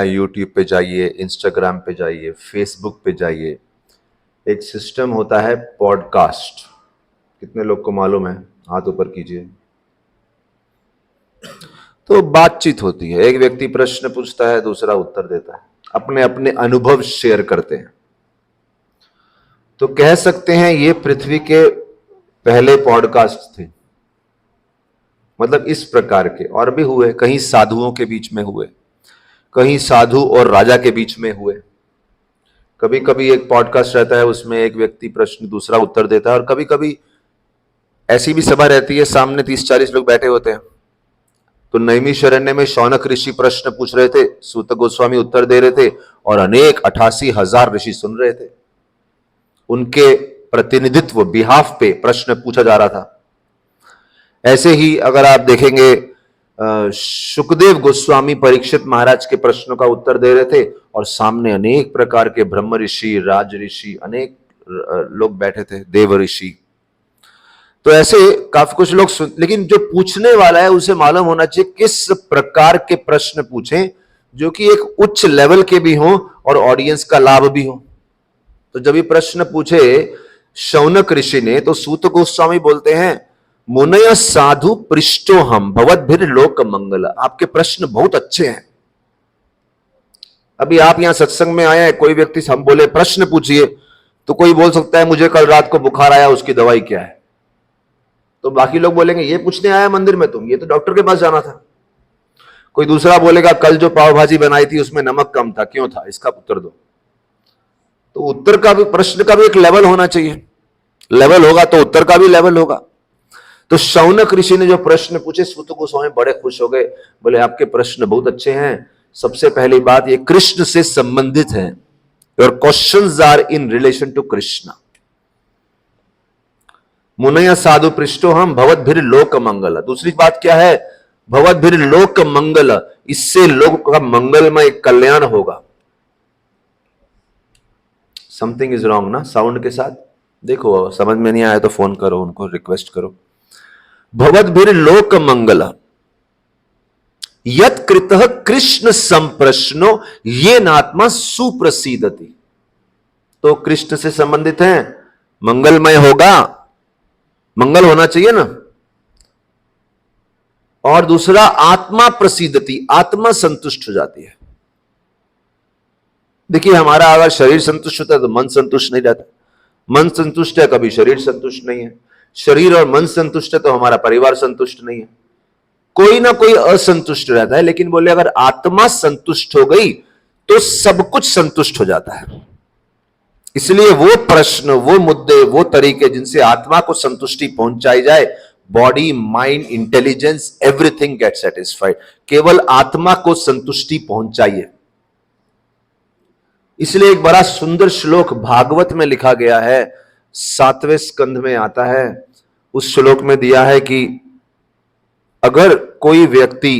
YouTube पे जाइए, Instagram पे जाइए, फेसबुक पे जाइए, एक सिस्टम होता है पॉडकास्ट। कितने लोग को मालूम है? हाथ ऊपर कीजिए। तो बातचीत होती है, एक व्यक्ति प्रश्न पूछता है, दूसरा उत्तर देता है, अपने अपने अनुभव शेयर करते हैं। तो कह सकते हैं ये पृथ्वी के पहले पॉडकास्ट थे। मतलब इस प्रकार के और भी हुए, कहीं साधुओं के बीच में हुए, कहीं साधु और राजा के बीच में हुए। कभी कभी एक पॉडकास्ट रहता है, उसमें एक व्यक्ति प्रश्न, दूसरा उत्तर देता है। और कभी कभी ऐसी भी सभा रहती है, सामने 30-40 लोग बैठे होते हैं। तो नैमिषारण्य में शौनक ऋषि प्रश्न पूछ रहे थे, सूत गोस्वामी उत्तर दे रहे थे, और अनेक 88,000 ऋषि सुन रहे थे। उनके प्रतिनिधित्व, बिहाफ पे प्रश्न पूछा जा रहा था। ऐसे ही अगर आप देखेंगे, सुखदेव गोस्वामी परीक्षित महाराज के प्रश्नों का उत्तर दे रहे थे, और सामने अनेक प्रकार के ब्रह्म ऋषि, राज ऋषि, अनेक लोग बैठे थे, देव ऋषि। तो ऐसे काफी कुछ लोग सुन, लेकिन जो पूछने वाला है उसे मालूम होना चाहिए किस प्रकार के प्रश्न पूछें, जो कि एक उच्च लेवल के भी हों और ऑडियंस का लाभ भी हो। तो जब ये प्रश्न पूछे शौनक ऋषि ने, तो सूत गोस्वामी बोलते हैं, मुनय साधु पृष्ठो हम भवद्भिर लोक मंगल। आपके प्रश्न बहुत अच्छे हैं। अभी आप यहां सत्संग में आए हैं, कोई व्यक्ति हम बोले प्रश्न पूछिए, तो कोई बोल सकता है मुझे कल रात को बुखार आया, उसकी दवाई क्या है। तो बाकी लोग बोलेंगे ये पूछने आया मंदिर में तुम, ये तो डॉक्टर के पास जाना था। कोई दूसरा बोलेगा कल जो पाव भाजी बनाई थी उसमें नमक कम था, क्यों था, इसका उत्तर दो। तो उत्तर का भी, प्रश्न का भी एक लेवल होना चाहिए। लेवल होगा तो उत्तर का भी लेवल होगा। तो शौनक ऋषि ने जो प्रश्न पूछे, सूत गोस्वामी बड़े खुश हो गए, बोले आपके प्रश्न बहुत अच्छे हैं। सबसे पहली बात, ये कृष्ण से संबंधित है। Your questions are in relation to Krishna. मुनय साधु पृष्ठो हम भवद्भिर लोक मंगल। दूसरी बात क्या है? भवद्भिर लोक मंगल, इससे लोक का मंगलमय कल्याण होगा। समथिंग इज रॉन्ग ना साउंड के साथ? देखो समझ में नहीं आया तो फोन करो, उनको रिक्वेस्ट करो। भवद्भिर लोक मंगल यत कृतः कृष्ण संप्रश्नो ये नात्मा सुप्रसिद्धति। तो कृष्ण से संबंधित है, मंगलमय होगा, मंगल होना चाहिए ना। और दूसरा, आत्मा प्रसिद्धति, आत्मा संतुष्ट हो जाती है। देखिए हमारा अगर शरीर संतुष्ट होता है तो मन संतुष्ट नहीं रहता। मन संतुष्ट है, कभी शरीर संतुष्ट नहीं है। शरीर और मन संतुष्ट है तो हमारा परिवार संतुष्ट नहीं है। कोई ना कोई असंतुष्ट रहता है। लेकिन बोले अगर आत्मा संतुष्ट हो गई तो सब कुछ संतुष्ट हो जाता है। इसलिए वो प्रश्न, वो मुद्दे, वो तरीके जिनसे आत्मा को संतुष्टि पहुंचाई जाए, body, mind, intelligence, everything gate satisfied. केवल आत्मा को संतुष्टि पहुंचाइए। इसलिए एक बड़ा सुंदर श्लोक भागवत में लिखा गया है, 7वें स्कंध में आता है। उस श्लोक में दिया है कि अगर कोई व्यक्ति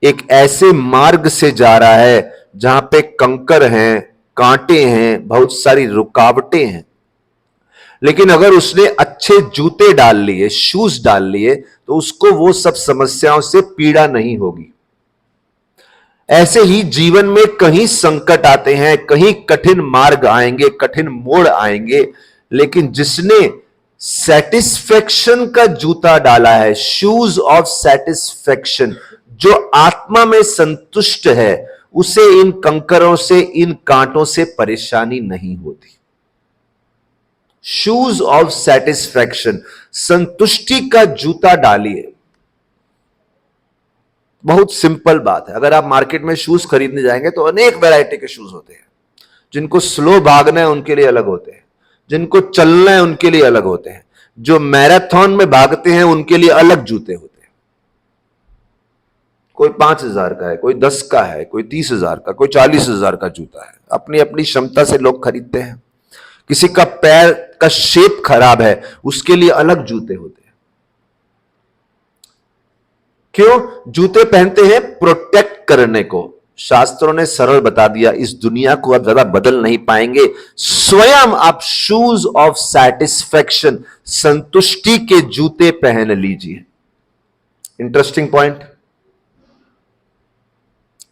एक ऐसे मार्ग से जा रहा है जहां पे कंकर हैं, कांटे हैं, बहुत सारी रुकावटें हैं, लेकिन अगर उसने अच्छे जूते डाल लिए, शूज डाल लिए, तो उसको वो सब समस्याओं से पीड़ा नहीं होगी। ऐसे ही जीवन में कहीं संकट आते हैं, कहीं कठिन मार्ग आएंगे, कठिन मोड़ आएंगे, लेकिन जिसने सेटिस्फेक्शन का जूता डाला है, शूज ऑफ सेटिस्फेक्शन, जो आत्मा में संतुष्ट है, उसे इन कंकरों से, इन कांटों से परेशानी नहीं होती। शूज ऑफ सेटिस्फेक्शन, संतुष्टि का जूता डालिए। बहुत सिंपल बात है। अगर आप मार्केट में शूज खरीदने जाएंगे तो अनेक वैरायटी के शूज होते हैं। जिनको स्लो भागना है उनके लिए अलग होते हैं, जिनको चलना है उनके लिए अलग होते हैं, जो मैराथन में भागते हैं उनके लिए अलग जूते होते हैं। कोई 5,000 का है, कोई 10 का है, कोई 30,000 का, कोई 40,000 का जूता है। अपनी अपनी क्षमता से लोग खरीदते हैं। किसी का पैर का शेप खराब है, उसके लिए अलग जूते होते हैं। क्यों जूते पहनते हैं? प्रोटेक्ट करने को। शास्त्रों ने सरल बता दिया, इस दुनिया को आप ज्यादा बदल नहीं पाएंगे। स्वयं आप शूज ऑफ सैटिस्फैक्शन, संतुष्टि के जूते पहन लीजिए। Interesting point.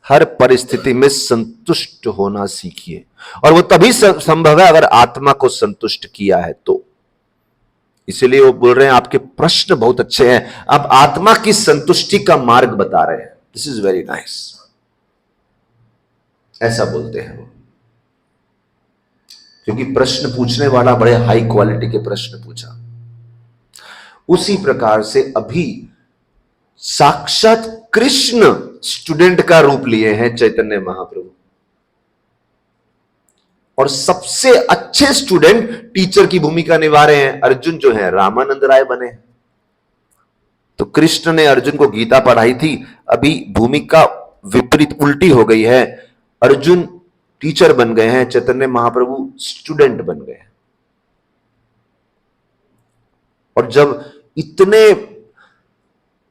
हर परिस्थिति में संतुष्ट होना सीखिए, और वो तभी संभव है अगर आत्मा को संतुष्ट किया है तो। इसीलिए वो बोल रहे हैं आपके प्रश्न बहुत अच्छे हैं, आप आत्मा की संतुष्टि का मार्ग बता रहे हैं। दिस इज वेरी नाइस, ऐसा बोलते हैं वो, क्योंकि प्रश्न पूछने वाला बड़े हाई क्वालिटी के प्रश्न पूछा। उसी प्रकार से अभी साक्षात कृष्ण स्टूडेंट का रूप लिए हैं चैतन्य महाप्रभु, और सबसे अच्छे स्टूडेंट टीचर की भूमिका निभा रहे हैं। अर्जुन जो है रामानंद राय बने, तो कृष्ण ने अर्जुन को गीता पढ़ाई थी, अभी भूमिका विपरीत उल्टी हो गई है। अर्जुन टीचर बन गए हैं, चैतन्य महाप्रभु स्टूडेंट बन गए हैं। और जब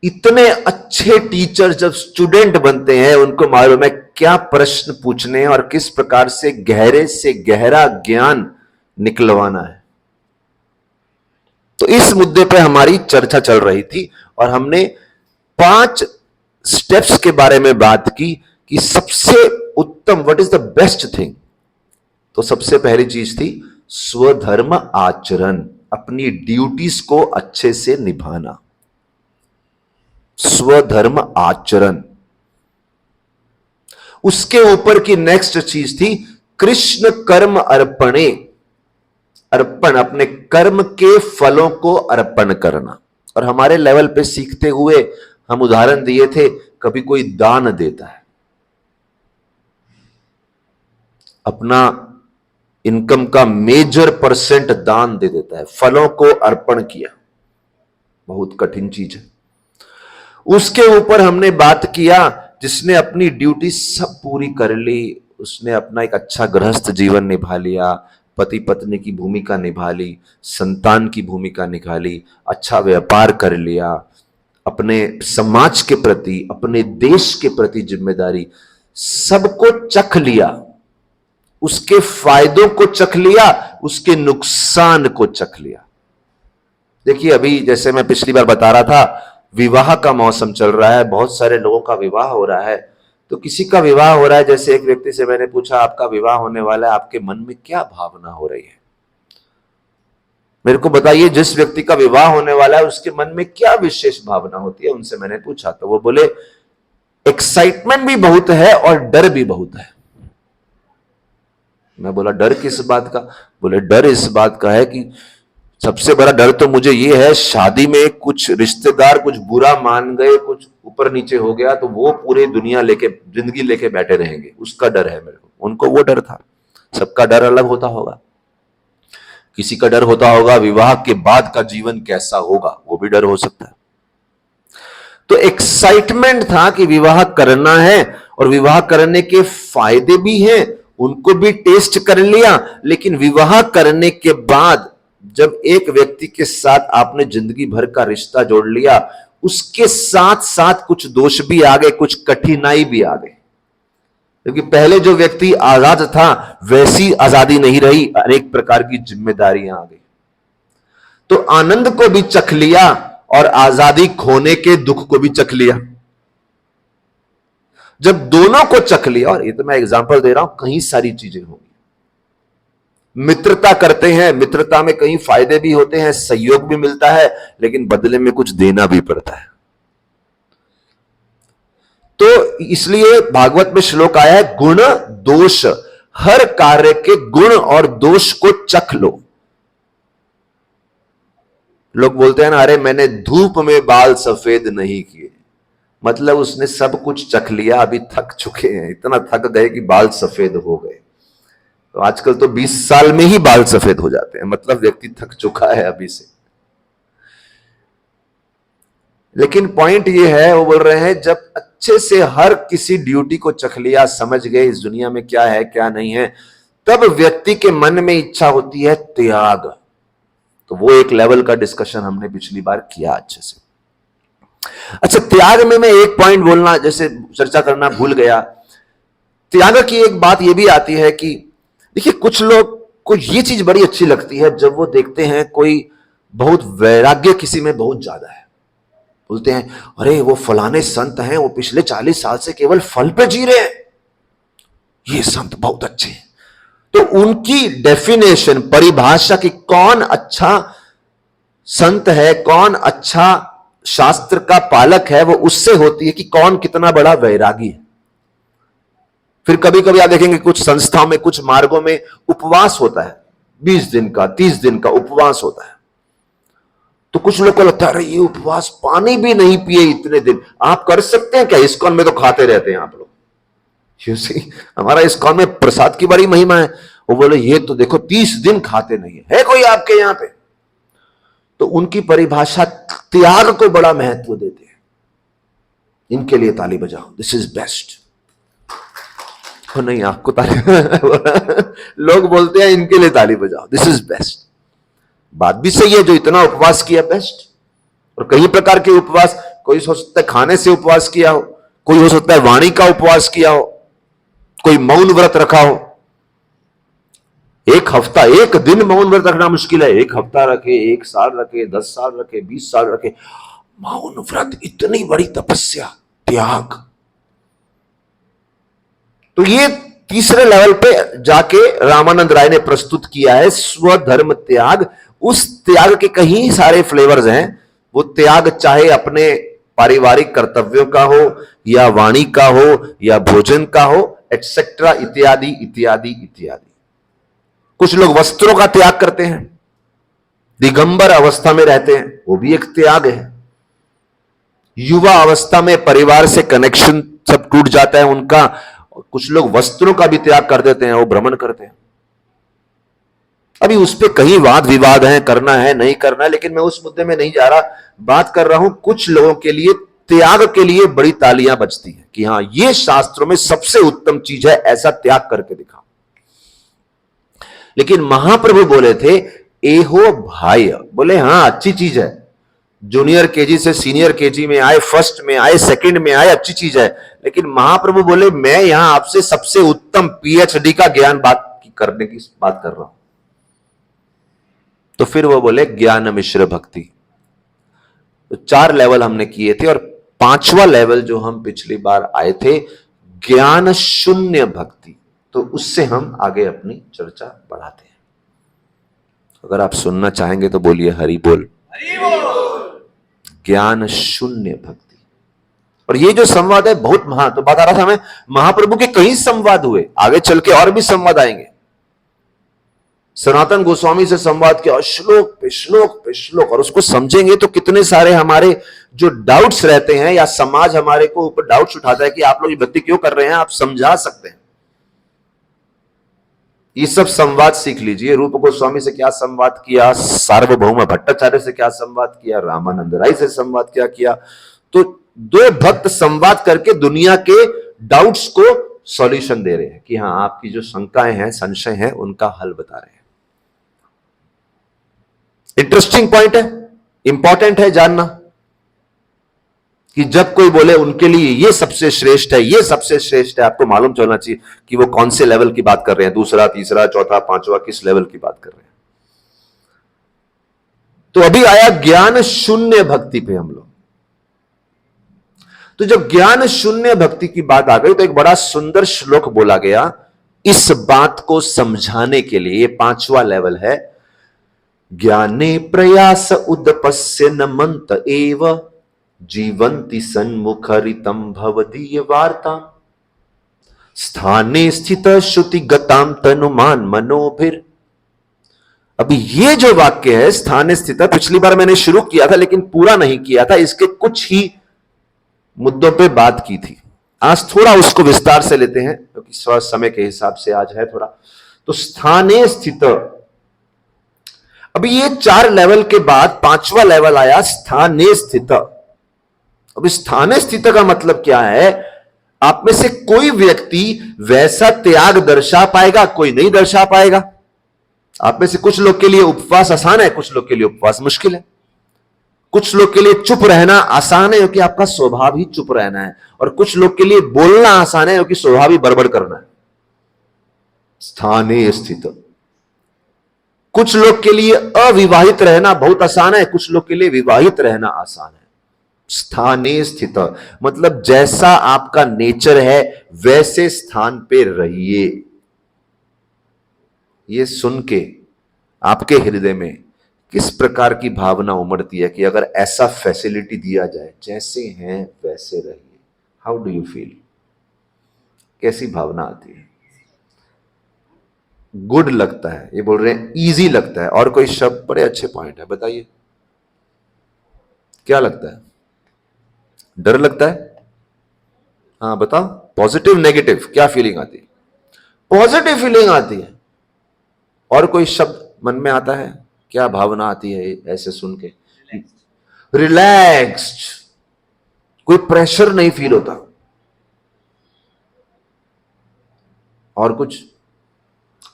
इतने अच्छे टीचर जब स्टूडेंट बनते हैं, उनको मालूम है क्या प्रश्न पूछने हैं और किस प्रकार से गहरा ज्ञान निकलवाना है। तो इस मुद्दे पे हमारी चर्चा चल रही थी और हमने 5 स्टेप्स के बारे में बात की कि सबसे उत्तम, what is the best thing. तो सबसे पहली चीज थी स्वधर्म आचरण, अपनी ड्यूटीज को अच्छे से निभाना, स्वधर्म आचरण। उसके ऊपर की नेक्स्ट चीज थी कृष्ण कर्म अर्पणे, अर्पण, अपने कर्म के फलों को अर्पण करना। और हमारे लेवल पे सीखते हुए हम उदाहरण दिए थे, कभी कोई दान देता है, अपना इनकम का मेजर परसेंट दान दे देता है, फलों को अर्पण किया, बहुत कठिन चीज है। उसके ऊपर हमने बात किया जिसने अपनी ड्यूटी सब पूरी कर ली, उसने अपना एक अच्छा गृहस्थ जीवन निभा लिया, पति पत्नी की भूमिका निभा ली, संतान की भूमिका निभाली, अच्छा व्यापार कर लिया, अपने समाज के प्रति, अपने देश के प्रति जिम्मेदारी, सबको चख लिया, उसके फायदों को चख लिया, उसके नुकसान को चख लिया। देखिए अभी जैसे मैं पिछली बार बता रहा था, विवाह का मौसम चल रहा है, बहुत सारे लोगों का विवाह हो रहा है। तो किसी का विवाह हो रहा है, जैसे एक व्यक्ति से मैंने पूछा आपका विवाह होने वाला है, आपके मन में क्या भावना हो रही है? मेरे को बताइए, जिस व्यक्ति का विवाह होने वाला है उसके मन में क्या विशेष भावना होती है? उनसे मैंने पूछा तो वो बोले एक्साइटमेंट भी बहुत है और डर भी बहुत है। मैं बोला डर किस बात का? बोले डर इस बात का है कि सबसे बड़ा डर तो मुझे ये है, शादी में कुछ रिश्तेदार कुछ बुरा मान गए, कुछ ऊपर नीचे हो गया तो वो पूरी दुनिया लेके, जिंदगी लेके बैठे रहेंगे, उसका डर है मेरे को। उनको वो डर था। सबका डर अलग होता होगा। किसी का डर होता होगा विवाह के बाद का जीवन कैसा होगा, वो भी डर हो सकता है। तो एक्साइटमेंट था कि विवाह करना है और विवाह करने के फायदे भी हैं, उनको भी टेस्ट कर लिया। लेकिन विवाह करने के बाद जब एक व्यक्ति के साथ आपने जिंदगी भर का रिश्ता जोड़ लिया, उसके साथ साथ कुछ दोष भी आ गए, कुछ कठिनाई भी आ गई। क्योंकि पहले जो व्यक्ति आजाद था वैसी आजादी नहीं रही, अनेक प्रकार की जिम्मेदारियां आ गई। तो आनंद को भी चख लिया और आजादी खोने के दुख को भी चख लिया। जब दोनों को चख लिया, और ये तो मैं एग्जांपल दे रहा हूं, कहीं सारी चीजें होंगी। मित्रता करते हैं, मित्रता में कई फायदे भी होते हैं, सहयोग भी मिलता है, लेकिन बदले में कुछ देना भी पड़ता है। तो इसलिए भागवत में श्लोक आया है, गुण दोष, हर कार्य के गुण और दोष को चख लो। लोग बोलते हैं ना, अरे मैंने धूप में बाल सफेद नहीं किए, मतलब उसने सब कुछ चख लिया, अभी थक चुके हैं, इतना थक गए कि बाल सफेद हो गए। तो आजकल तो 20 साल में ही बाल सफेद हो जाते हैं, मतलब व्यक्ति थक चुका है अभी से। लेकिन पॉइंट ये है, वो बोल रहे हैं जब अच्छे से हर किसी ड्यूटी को चख लिया, समझ गए इस दुनिया में क्या है क्या नहीं है, तब व्यक्ति के मन में इच्छा होती है त्याग। तो वो एक लेवल का डिस्कशन हमने पिछली बार किया अच्छे से। अच्छा, त्याग में मैं एक पॉइंट बोलना, जैसे चर्चा करना भूल गया। त्याग की एक बात यह भी आती है कि देखिए, कुछ लोग को ये चीज बड़ी अच्छी लगती है जब वो देखते हैं कोई बहुत वैराग्य किसी में बहुत ज्यादा है, बोलते हैं अरे वो फलाने संत हैं, वो पिछले 40 साल से केवल फल पे जी रहे हैं, ये संत बहुत अच्छे हैं। तो उनकी डेफिनेशन, परिभाषा कि कौन अच्छा संत है, कौन अच्छा शास्त्र का पालक है, वो उससे होती है कि कौन कितना बड़ा वैरागी है। फिर कभी कभी आप देखेंगे कुछ संस्थाओं में, कुछ मार्गों में उपवास होता है, 20 दिन का, 30 दिन का उपवास होता है। तो कुछ लोग को लगता है अरे ये उपवास, पानी भी नहीं पिए इतने दिन, आप कर सकते हैं क्या? इस्कॉन में तो खाते रहते हैं आप लोग। हमारा इस्कॉन में प्रसाद की बड़ी महिमा है। वो बोले ये तो देखो 30 दिन खाते नहीं है कोई आपके यहां पे? तो उनकी परिभाषा त्याग को बड़ा महत्व देते हैं। इनके लिए ताली बजाओ, दिस इज बेस्ट। नहीं, आपको ताली लोग बोलते हैं इनके लिए ताली बजाओ, दिस इज बेस्ट। बात भी सही है, जो इतना उपवास किया बेस्ट। और कई प्रकार के उपवास, कोई हो सकता है खाने से उपवास किया हो, कोई हो सकता है वाणी का उपवास किया हो, कोई मौन व्रत रखा हो। एक हफ्ता, एक दिन मौन व्रत रखना मुश्किल है, एक हफ्ता रखे, 1 साल रखे, 10 साल रखे, 20 साल रखे। मौन व्रत इतनी बड़ी तपस्या, त्याग। तो ये तीसरे लेवल पे जाके रामानंद राय ने प्रस्तुत किया है स्वधर्म त्याग। उस त्याग के कई सारे फ्लेवर्स हैं। वो त्याग चाहे अपने पारिवारिक कर्तव्यों का हो, या वाणी का हो, या भोजन का हो, एटसेट्रा, इत्यादि इत्यादि इत्यादि। कुछ लोग वस्त्रों का त्याग करते हैं, दिगंबर अवस्था में रहते हैं, वो भी एक त्याग है। युवा अवस्था में परिवार से कनेक्शन सब टूट जाता है उनका, कुछ लोग वस्त्रों का भी त्याग कर देते हैं, वो भ्रमण करते हैं। अभी उस पर कई वाद विवाद हैं, करना है नहीं करना है, लेकिन मैं उस मुद्दे में नहीं जा रहा। बात कर रहा हूं कुछ लोगों के लिए त्याग के लिए बड़ी तालियां बजती हैं कि हां ये शास्त्रों में सबसे उत्तम चीज है, ऐसा त्याग करके दिखा। लेकिन महाप्रभु बोले थे एहो भाई, बोले हां अच्छी चीज है, जूनियर केजी से सीनियर केजी में आए, फर्स्ट में आए, सेकंड में आए, अच्छी चीज है। लेकिन महाप्रभु बोले मैं यहां आपसे सबसे उत्तम पीएचडी का ज्ञान करने की बात कर रहा हूं। तो फिर वो बोले ज्ञान मिश्र भक्ति। तो 4 लेवल हमने किए थे, और 5वां लेवल जो हम पिछली बार आए थे, ज्ञान शून्य भक्ति। तो उससे हम आगे अपनी चर्चा बढ़ाते हैं। अगर आप सुनना चाहेंगे तो बोलिए हरि बोल। ज्ञान शून्य भक्ति। और ये जो संवाद है बहुत महान, तो बता रहा था मैं, महाप्रभु के कई संवाद हुए, आगे चल के और भी संवाद आएंगे। सनातन गोस्वामी से संवाद किया, श्लोक पे श्लोक पे श्लोक, और उसको समझेंगे तो कितने सारे हमारे जो डाउट्स रहते हैं, या समाज हमारे को ऊपर डाउट्स उठाता है कि आप लोग ये भक्ति क्यों कर रहे हैं, आप समझा सकते हैं। ये सब संवाद सीख लीजिए। रूप गोस्वामी से क्या संवाद किया, सार्वभौम भट्टाचार्य से क्या संवाद किया, रामानंद राय से संवाद क्या किया। तो 2 भक्त संवाद करके दुनिया के डाउट्स को सॉल्यूशन दे रहे हैं कि हां आपकी जो शंकाएं हैं, संशय हैं, उनका हल बता रहे हैं। इंटरेस्टिंग पॉइंट है, इंपॉर्टेंट है जानना कि जब कोई बोले उनके लिए ये सबसे श्रेष्ठ है, ये सबसे श्रेष्ठ है, आपको मालूम चलना चाहिए कि वो कौन से लेवल की बात कर रहे हैं, दूसरा, तीसरा, चौथा, 5वां, किस लेवल की बात कर रहे हैं। तो अभी आया ज्ञान शून्य भक्ति पे हम लोग। तो जब ज्ञान शून्य भक्ति की बात आ गई तो एक बड़ा सुंदर श्लोक बोला गया इस बात को समझाने के लिए। ये 5वां लेवल है। ज्ञाने प्रयास उदपस्य न मंत एव जीवंति सन्मुखरितम भवदीय वार्ता स्थाने स्थित श्रुति गताम तनुमान मनोभिर। अभी ये जो वाक्य है स्थाने स्थित, पिछली बार मैंने शुरू किया था लेकिन पूरा नहीं किया था, इसके कुछ ही मुद्दों पे बात की थी। आज थोड़ा उसको विस्तार से लेते हैं क्योंकि समय के हिसाब से आज है थोड़ा। तो स्थाने स्थित, अभी ये 4 लेवल के बाद 5वां लेवल आया स्थाने स्थित। अब स्थाने स्थित का मतलब क्या है? आप में से कोई व्यक्ति वैसा त्याग दर्शा पाएगा, कोई नहीं दर्शा पाएगा। आप में से कुछ लोग के लिए उपवास आसान है, कुछ लोग के लिए उपवास मुश्किल है। कुछ लोग के लिए चुप रहना आसान है क्योंकि आपका स्वभाव ही चुप रहना है, और कुछ लोग के लिए बोलना आसान है क्योंकि स्वभाव ही बड़बड़ करना है। स्थाने स्थित। कुछ लोग के लिए अविवाहित रहना बहुत आसान है, कुछ लोग के लिए विवाहित रहना आसान है। स्थाने स्थित मतलब जैसा आपका नेचर है वैसे स्थान पे रहिए। ये सुन के आपके हृदय में किस प्रकार की भावना उमड़ती है कि अगर ऐसा फैसिलिटी दिया जाए, जैसे हैं वैसे रहिए, हाउ डू यू फील? कैसी भावना आती है? गुड लगता है, ये बोल रहे हैं इजी लगता है, और कोई शब्द? बड़े अच्छे पॉइंट है, बताइए क्या लगता है? डर लगता है? हाँ बताओ, पॉजिटिव नेगेटिव क्या फीलिंग आती है? पॉजिटिव फीलिंग आती है। और कोई शब्द मन में आता है? क्या भावना आती है ऐसे सुन के? रिलैक्स्ड, कोई प्रेशर नहीं फील होता। और कुछ?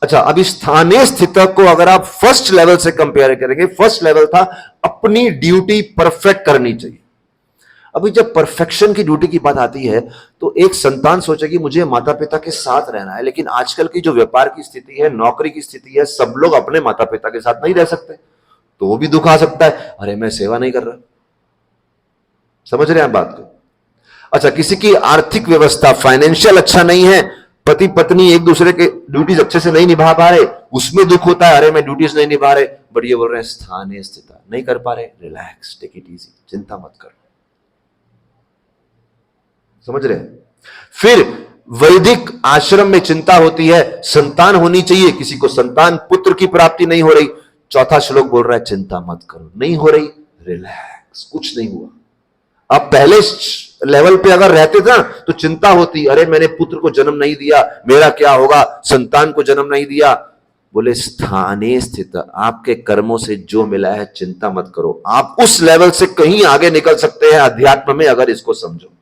अच्छा, अभी स्थानीय स्थित को अगर आप फर्स्ट लेवल से कंपेयर करेंगे, फर्स्ट लेवल था अपनी ड्यूटी परफेक्ट करनी चाहिए। अभी जब परफेक्शन की ड्यूटी की बात आती है तो एक संतान सोचे कि मुझे माता पिता के साथ रहना है, लेकिन आजकल की जो व्यापार की स्थिति है, नौकरी की स्थिति है, सब लोग अपने माता पिता के साथ नहीं रह सकते, तो वो भी दुख आ सकता है, अरे मैं सेवा नहीं कर रहा। समझ रहे हैं बात को? अच्छा, किसी की आर्थिक व्यवस्था, फाइनेंशियल अच्छा नहीं है, पति पत्नी एक दूसरे के ड्यूटीज अच्छे से नहीं निभा पा रहे, उसमें दुख होता है, अरे मैं ड्यूटीज नहीं निभा रहे, बट ये बोल रहे हैं स्थानीय स्थिति नहीं कर पा रहे, रिलैक्स, टेक इट इजी, चिंता मत करो। समझ रहे हैं? फिर वैदिक आश्रम में चिंता होती है, संतान होनी चाहिए, किसी को संतान पुत्र की प्राप्ति नहीं हो रही, चौथा श्लोक बोल रहा है चिंता मत करो, नहीं हो रही, रिलैक्स, कुछ नहीं हुआ। अब पहले लेवल पे अगर रहते थे ना तो चिंता होती, अरे मैंने पुत्र को जन्म नहीं दिया, मेरा क्या होगा, संतान को जन्म नहीं दिया। बोले स्थानीय स्थित, आपके कर्मों से जो मिला है चिंता मत करो, आप उस लेवल से कहीं आगे निकल सकते हैं अध्यात्म में, अगर इसको समझो।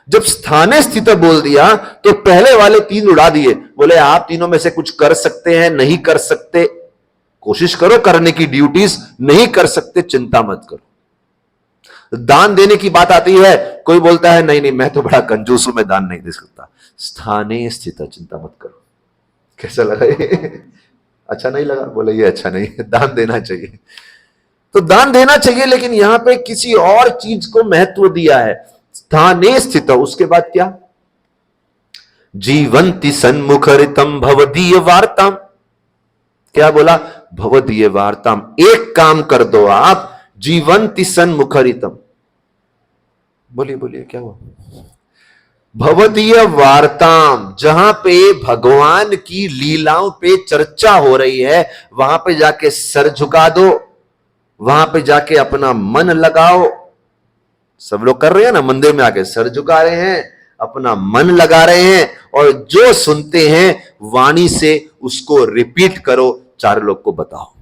जब स्थानीय स्थित बोल दिया तो पहले वाले तीन उड़ा दिए, बोले आप तीनों में से कुछ कर सकते हैं, नहीं कर सकते कोशिश करो करने की ड्यूटीज, नहीं कर सकते चिंता मत करो। दान देने की बात आती है, कोई बोलता है नहीं नहीं मैं तो बड़ा कंजूस हूं, मैं दान नहीं दे सकता। स्थानीय स्थित, चिंता मत करो। कैसा लगा ये? अच्छा नहीं लगा? बोले ये अच्छा नहीं है, दान देना चाहिए। तो दान देना चाहिए, लेकिन यहां पे किसी और चीज को महत्व दिया है, स्थाने स्थित। उसके बाद क्या? जीवंती सन्मुखरितम भवदीय वार्ताम। क्या बोला? भवदीय वार्ताम, एक काम कर दो आप, जीवंती सन्मुखरितम। बोलिए बोलिए क्या हुआ? भवदीय वार्ताम, जहां पे भगवान की लीलाओं पे चर्चा हो रही है, वहां पे जाके सर झुका दो, वहां पे जाके अपना मन लगाओ। सब लोग कर रहे हैं ना, मंदिर में आके सर झुका रहे हैं, अपना मन लगा रहे हैं, और जो सुनते हैं वाणी से उसको रिपीट करो, चार लोग को बताओ।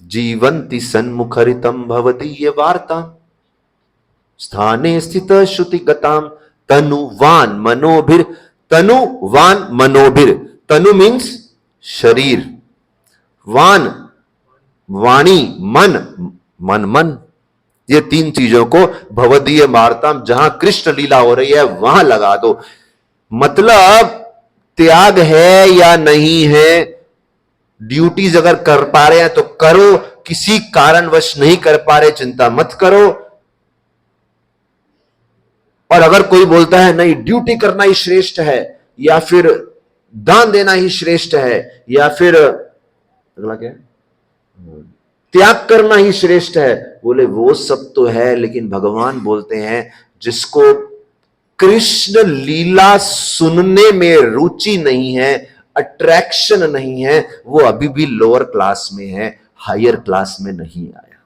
जीवंती सन्मुखरितम भवदीय वार्ताम, स्थाने स्थित श्रुति गताम, तनुवान मनोभिर। तनुवान मनोभिर, तनु मीन्स शरीर, वान वाणी, मन, ये तीन चीजों को भवदीय वार्ताम, जहां कृष्ण लीला हो रही है वहां लगा दो। मतलब त्याग है या नहीं है, ड्यूटीज अगर कर पा रहे हैं तो करो, किसी कारणवश नहीं कर पा रहे चिंता मत करो। और अगर कोई बोलता है नहीं ड्यूटी करना ही श्रेष्ठ है, या फिर दान देना ही श्रेष्ठ है, या फिर अगला क्या है, त्याग करना ही श्रेष्ठ है, बोले वो सब तो है, लेकिन भगवान बोलते हैं जिसको कृष्ण लीला सुनने में रुचि नहीं है, अट्रैक्शन नहीं है, वो अभी भी लोअर क्लास में है, हायर क्लास में नहीं आया।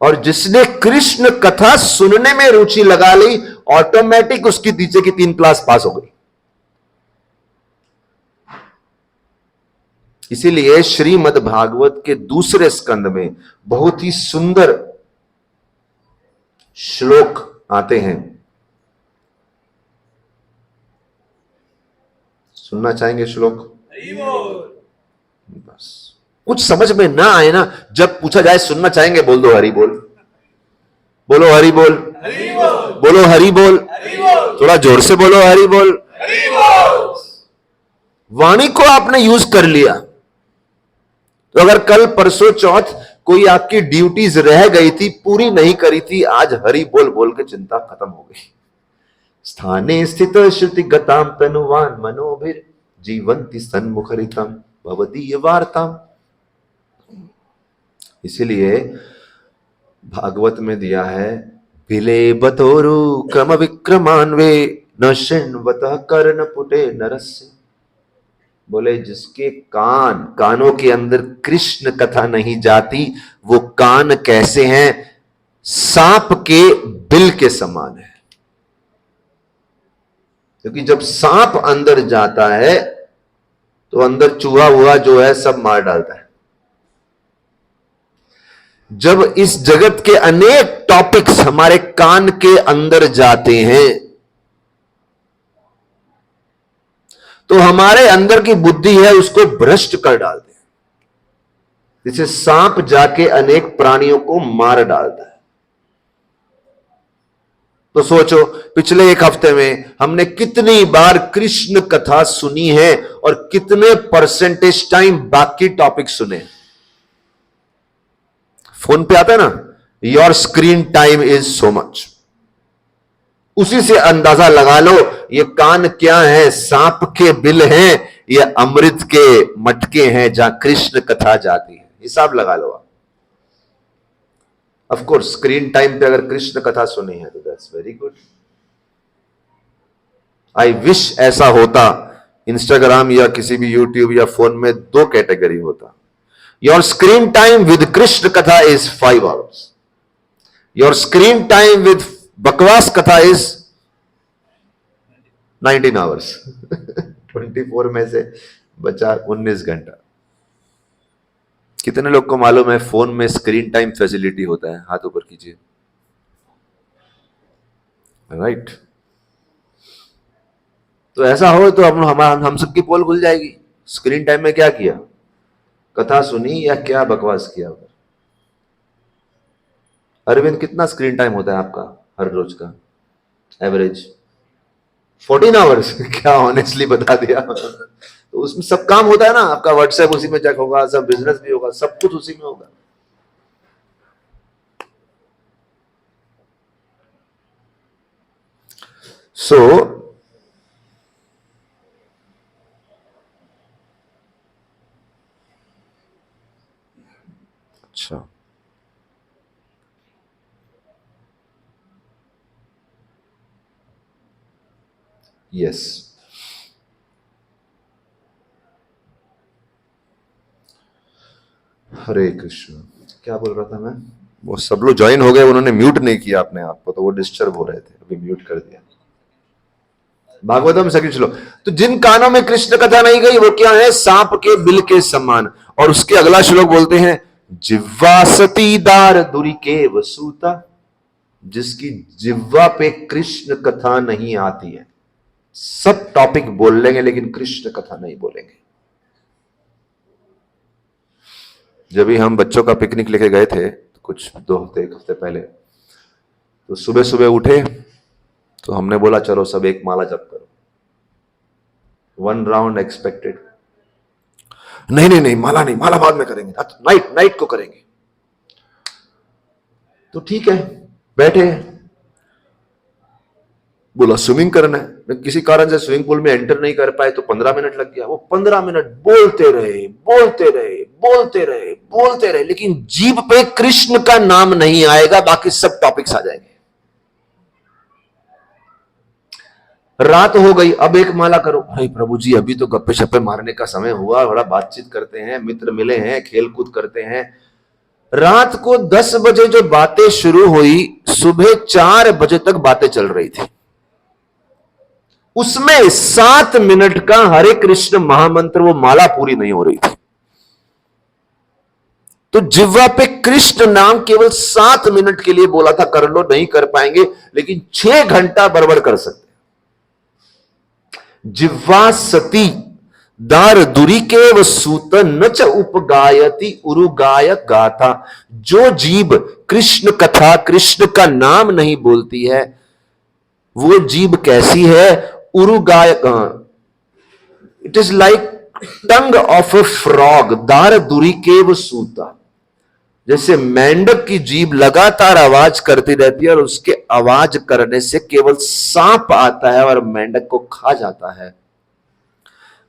और जिसने कृष्ण कथा सुनने में रुचि लगा ली, ऑटोमेटिक उसकी नीचे की 3 क्लास पास हो गई। इसीलिए श्रीमद् भागवत के दूसरे स्कंद में बहुत ही सुंदर श्लोक आते हैं, सुनना चाहेंगे श्लोक? बस कुछ समझ में ना आए ना, जब पूछा जाए सुनना चाहेंगे, बोल दो हरि बोल, बोलो हरि बोल, बोलो हरि बोल, थोड़ा जोर से बोलो हरि बोल। वाणी को आपने यूज कर लिया तो अगर कल परसों चौथ कोई आपकी ड्यूटीज रह गई थी, पूरी नहीं करी थी, आज हरि बोल बोल के चिंता खत्म हो गई। स्थाने स्थित श्रुति गताम तनुवान मनोभिर जीवंती सन्मुखरितम भवदीय वार्ताम। इसीलिए भागवत में दिया है, भिले बतोरु क्रम विक्रमान्वे न शृण्वतः कर्ण पुटे नरस्य। बोले जिसके कानों के अंदर कृष्ण कथा नहीं जाती, वो कान कैसे हैं? सांप के बिल के समान है। क्योंकि जब सांप अंदर जाता है तो अंदर चूहा हुआ जो है सब मार डालता है। जब इस जगत के अनेक टॉपिक्स हमारे कान के अंदर जाते हैं तो हमारे अंदर की बुद्धि है उसको भ्रष्ट कर डालते हैं। जैसे सांप जाके अनेक प्राणियों को मार डालता है। तो सोचो पिछले एक हफ्ते में हमने कितनी बार कृष्ण कथा सुनी है और कितने परसेंटेज टाइम बाकी टॉपिक सुने। फोन पे आता है ना, your screen time is so much. उसी से अंदाजा लगा लो ये कान क्या है, सांप के बिल हैं या अमृत के मटके हैं जहां कृष्ण कथा जाती है। हिसाब लगा लो आप। ऑफ कोर्स स्क्रीन टाइम पे अगर कृष्ण कथा सुनी है तो that's very good. I wish ऐसा होता इंस्टाग्राम या किसी भी यूट्यूब या फोन में 2 कैटेगरी होता। Your screen time with Krishna katha is 5 hours। Your screen time with बकवास कथा इज 19 hours। 24 में से बचा 19 घंटा। कितने लोग को मालूम है फोन में स्क्रीन टाइम फैसिलिटी होता है? हाथ ऊपर कीजिए। राइट। तो ऐसा हो तो हम सबकी पोल खुल जाएगी। स्क्रीन टाइम में क्या किया, कथा सुनी या क्या बकवास किया? अरविंद कितना स्क्रीन टाइम होता है आपका हर रोज का एवरेज? 14 hours। क्या ऑनेस्टली बता दिया। तो उसमें सब काम होता है ना, आपका व्हाट्सएप उसी में चेक होगा, सब बिजनेस भी होगा, सब कुछ उसी में होगा। अच्छा यस, हरे कृष्ण। क्या बोल रहा था मैं? वो सब लोग ज्वाइन हो गए, उन्होंने म्यूट नहीं किया अपने आप को, तो वो डिस्टर्ब हो रहे थे, अभी म्यूट कर दिया। भागवतम सेकंड श्लोक। तो जिन कानों में कृष्ण कथा नहीं गई वो क्या है? सांप के बिल के समान। और उसके अगला श्लोक बोलते हैं, जिह्वा सतीदार दुरी के वसूता। जिसकी जिह्वा पे कृष्ण कथा नहीं आती है, सब टॉपिक बोल लेंगे लेकिन कृष्ण कथा नहीं बोलेंगे। जब भी हम बच्चों का पिकनिक लेके गए थे कुछ 2 हफ्ते 1 हफ्ते पहले, तो सुबह सुबह उठे तो हमने बोला चलो सब एक माला जप करो। 1 राउंड एक्सपेक्टेड। नहीं नहीं नहीं, माला नहीं, माला बाद में करेंगे, नाइट को करेंगे। तो ठीक है, बैठे। बोला स्विमिंग करना है, किसी कारण से स्विमिंग पूल में एंटर नहीं कर पाए तो 15 मिनट लग गया। वो 15 मिनट बोलते रहे बोलते रहे बोलते रहे बोलते रहे, लेकिन जीभ पे कृष्ण का नाम नहीं आएगा, बाकी सब टॉपिक्स आ जाएंगे। रात हो गई, अब एक माला करो। भाई प्रभु जी अभी तो गप्पे शप्पे मारने का समय हुआ, थोड़ा बातचीत करते हैं, मित्र मिले हैं, खेल कूद करते हैं। रात को 10 बजे जो बातें शुरू हुई, सुबह 4 बजे तक बातें चल रही थी। उसमें 7 मिनट का हरे कृष्ण महामंत्र, वो माला पूरी नहीं हो रही थी। तो जिह्वा पे कृष्ण नाम केवल 7 मिनट के लिए बोला था, कर लो, नहीं कर पाएंगे, लेकिन 6 घंटा बरबर कर सकते। जिह्वा सती दार दुरी के वसूत न च उपगायति उरुगाय गाथा। जो जीभ कृष्ण कथा, कृष्ण का नाम नहीं बोलती है, वो जीभ कैसी है? Urugaya, it is like tongue of a frog दार दुरी केव सूता। जैसे मेंढक की जीभ लगातार आवाज करती रहती है और उसके आवाज करने से केवल सांप आता है और मेंढक को खा जाता है,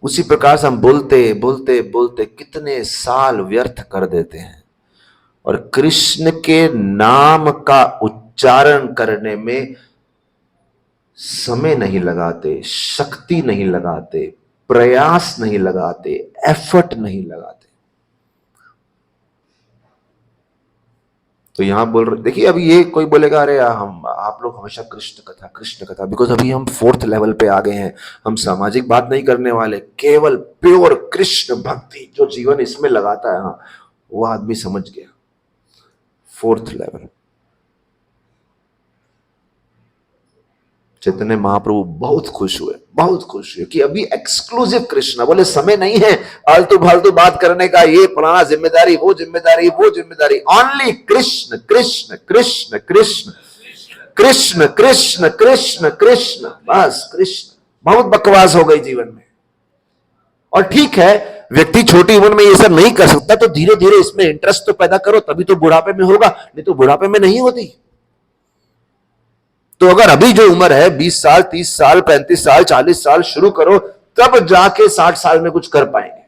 उसी प्रकार से हम बोलते बोलते बोलते कितने साल व्यर्थ कर देते हैं और कृष्ण के नाम का उच्चारण करने में समय नहीं लगाते, शक्ति नहीं लगाते, प्रयास नहीं लगाते, एफर्ट नहीं लगाते। तो यहां बोल रहे, देखिए अभी ये कोई बोलेगा अरे हम आप लोग हमेशा कृष्ण कथा, बिकॉज अभी हम 4th लेवल पे आ गए हैं, हम सामाजिक बात नहीं करने वाले, केवल प्योर कृष्ण भक्ति जो जीवन इसमें लगाता है, हाँ वो आदमी समझ गया 4th लेवल। चैतन्य महाप्रभु बहुत खुश हुए कि अभी एक्सक्लूसिव कृष्ण, बोले समय नहीं है आलतू फालतू बात करने का, ये पुराना जिम्मेदारी, वो जिम्मेदारी, वो जिम्मेदारी, ओनली कृष्ण कृष्ण कृष्ण कृष्ण कृष्ण कृष्ण कृष्ण कृष्ण, बस कृष्ण। बहुत बकवास हो गई जीवन में। और ठीक है, व्यक्ति छोटी उम्र में ये सब नहीं कर सकता तो धीरे धीरे इसमें इंटरेस्ट तो पैदा करो, तभी तो बुढ़ापे में होगा, नहीं तो बुढ़ापे में नहीं होती। तो अगर अभी जो उम्र है 20 साल, 30 साल, 35 साल, 40 साल, शुरू करो, तब जाके 60 साल में कुछ कर पाएंगे,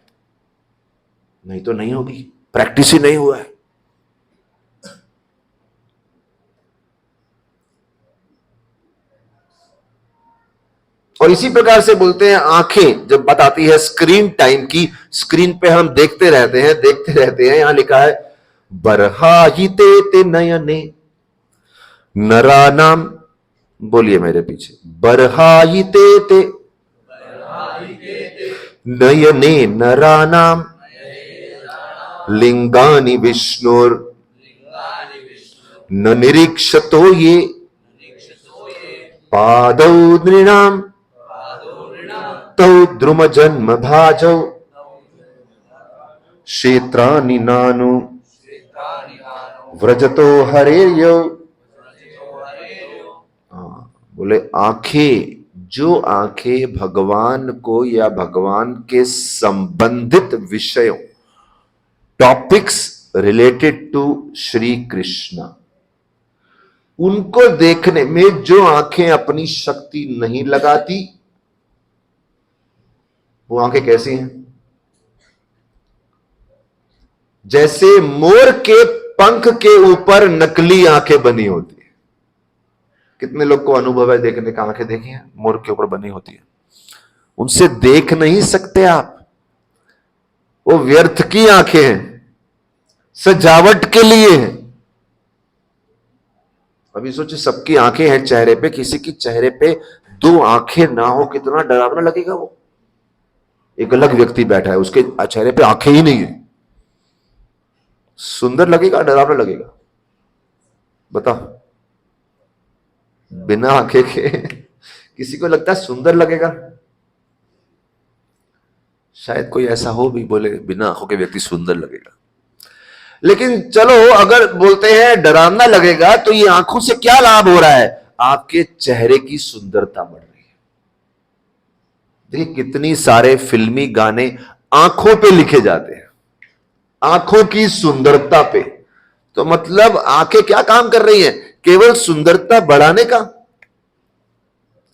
नहीं तो नहीं होगी, प्रैक्टिस ही नहीं हुआ है। और इसी प्रकार से बोलते हैं आंखें जब बताती है स्क्रीन टाइम की, स्क्रीन पे हम देखते रहते हैं। यहां लिखा है बरहाहिते ते नयने नरानाम, बोलिए मेरे पीछे, बरहाहिते ते नयने नरानाम लिंगानि विष्णुर न निरीक्षतो ये पादौ नृणाम तौ द्रुम जन्म भाजौ क्षेत्राणि नानु व्रजतो हरेर्यौ। बोले आंखें, जो आंखें भगवान को या भगवान के संबंधित विषयों, topics related to Shri Krishna, उनको देखने में जो आंखें अपनी शक्ति नहीं लगाती, वो आंखें कैसी हैं? जैसे मोर के पंख के ऊपर नकली आंखें बनी होती है। कितने लोग को अनुभव है देखने का, आंखें देखी हैं मोर के ऊपर बनी होती है, उनसे देख नहीं सकते आप, वो व्यर्थ की आंखें हैं, सजावट के लिए हैं। अभी सोचिए सबकी आंखें हैं चेहरे पे, किसी की चेहरे पे 2 आंखें ना हो, कितना डरावना लगेगा। वो एक अलग व्यक्ति बैठा है, उसके चेहरे पे आंखें ही नहीं है, सुंदर लगेगा डरावना लगेगा? बताओ। बिना आंखें के किसी को लगता है सुंदर लगेगा? शायद कोई ऐसा हो भी बोले बिना आंखों के व्यक्ति सुंदर लगेगा। लेकिन चलो अगर बोलते हैं डरावना लगेगा, तो ये आंखों से क्या लाभ हो रहा है? आपके चेहरे की सुंदरता बढ़ रही है। देखिए कितनी सारे फिल्मी गाने आंखों पे लिखे जाते हैं, आंखों की सुंदरता पे। तो मतलब आंखें क्या काम कर रही हैं? केवल सुंदरता बढ़ाने का।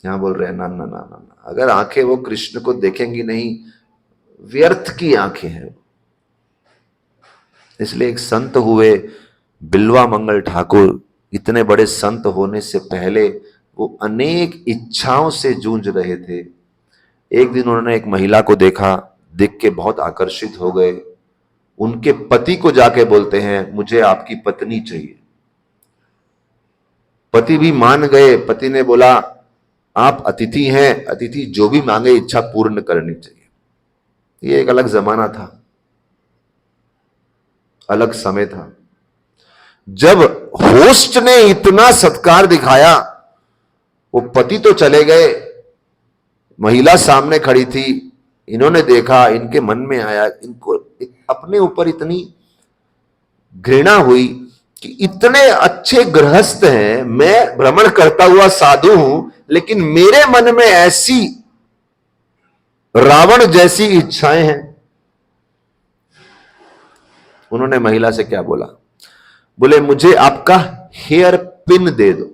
यहां बोल रहे हैं ना ना ना ना ना, अगर आंखें वो कृष्ण को देखेंगी नहीं, व्यर्थ की आंखें हैं। इसलिए एक संत हुए बिल्वा मंगल ठाकुर, इतने बड़े संत होने से पहले वो अनेक इच्छाओं से जूझ रहे थे। एक दिन उन्होंने एक महिला को देखा, देख के बहुत आकर्षित हो गए। उनके पति को जाके बोलते हैं मुझे आपकी पत्नी चाहिए। पति भी मान गए। पति ने बोला आप अतिथि हैं, अतिथि जो भी मांगे इच्छा पूर्ण करनी चाहिए। ये एक अलग जमाना था, अलग समय था। जब होस्ट ने इतना सत्कार दिखाया, वो पति तो चले गए, महिला सामने खड़ी थी। इन्होंने देखा, इनके मन में आया, इनको अपने ऊपर इतनी घृणा हुई कि इतने अच्छे गृहस्थ हैं, मैं भ्रमण करता हुआ साधु हूं, लेकिन मेरे मन में ऐसी रावण जैसी इच्छाएं हैं। उन्होंने महिला से क्या बोला? बोले मुझे आपका हेयर पिन दे दो,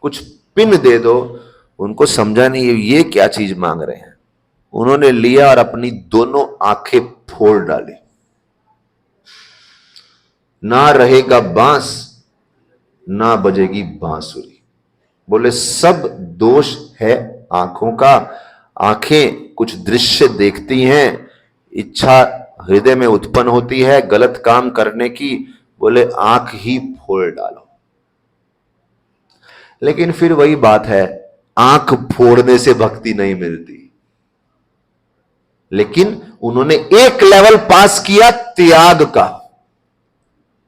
कुछ पिन दे दो। उनको समझा नहीं ये क्या चीज मांग रहे हैं। उन्होंने लिया और अपनी दोनों आंखें फोड़ डाली। ना रहेगा बांस, ना बजेगी बांसुरी। बोले सब दोष है आंखों का। आंखें कुछ दृश्य देखती हैं, इच्छा हृदय में उत्पन्न होती है गलत काम करने की। बोले आंख ही फोड़ डालो। लेकिन फिर वही बात है, आंख फोड़ने से भक्ति नहीं मिलती। लेकिन उन्होंने एक लेवल पास किया त्याग का।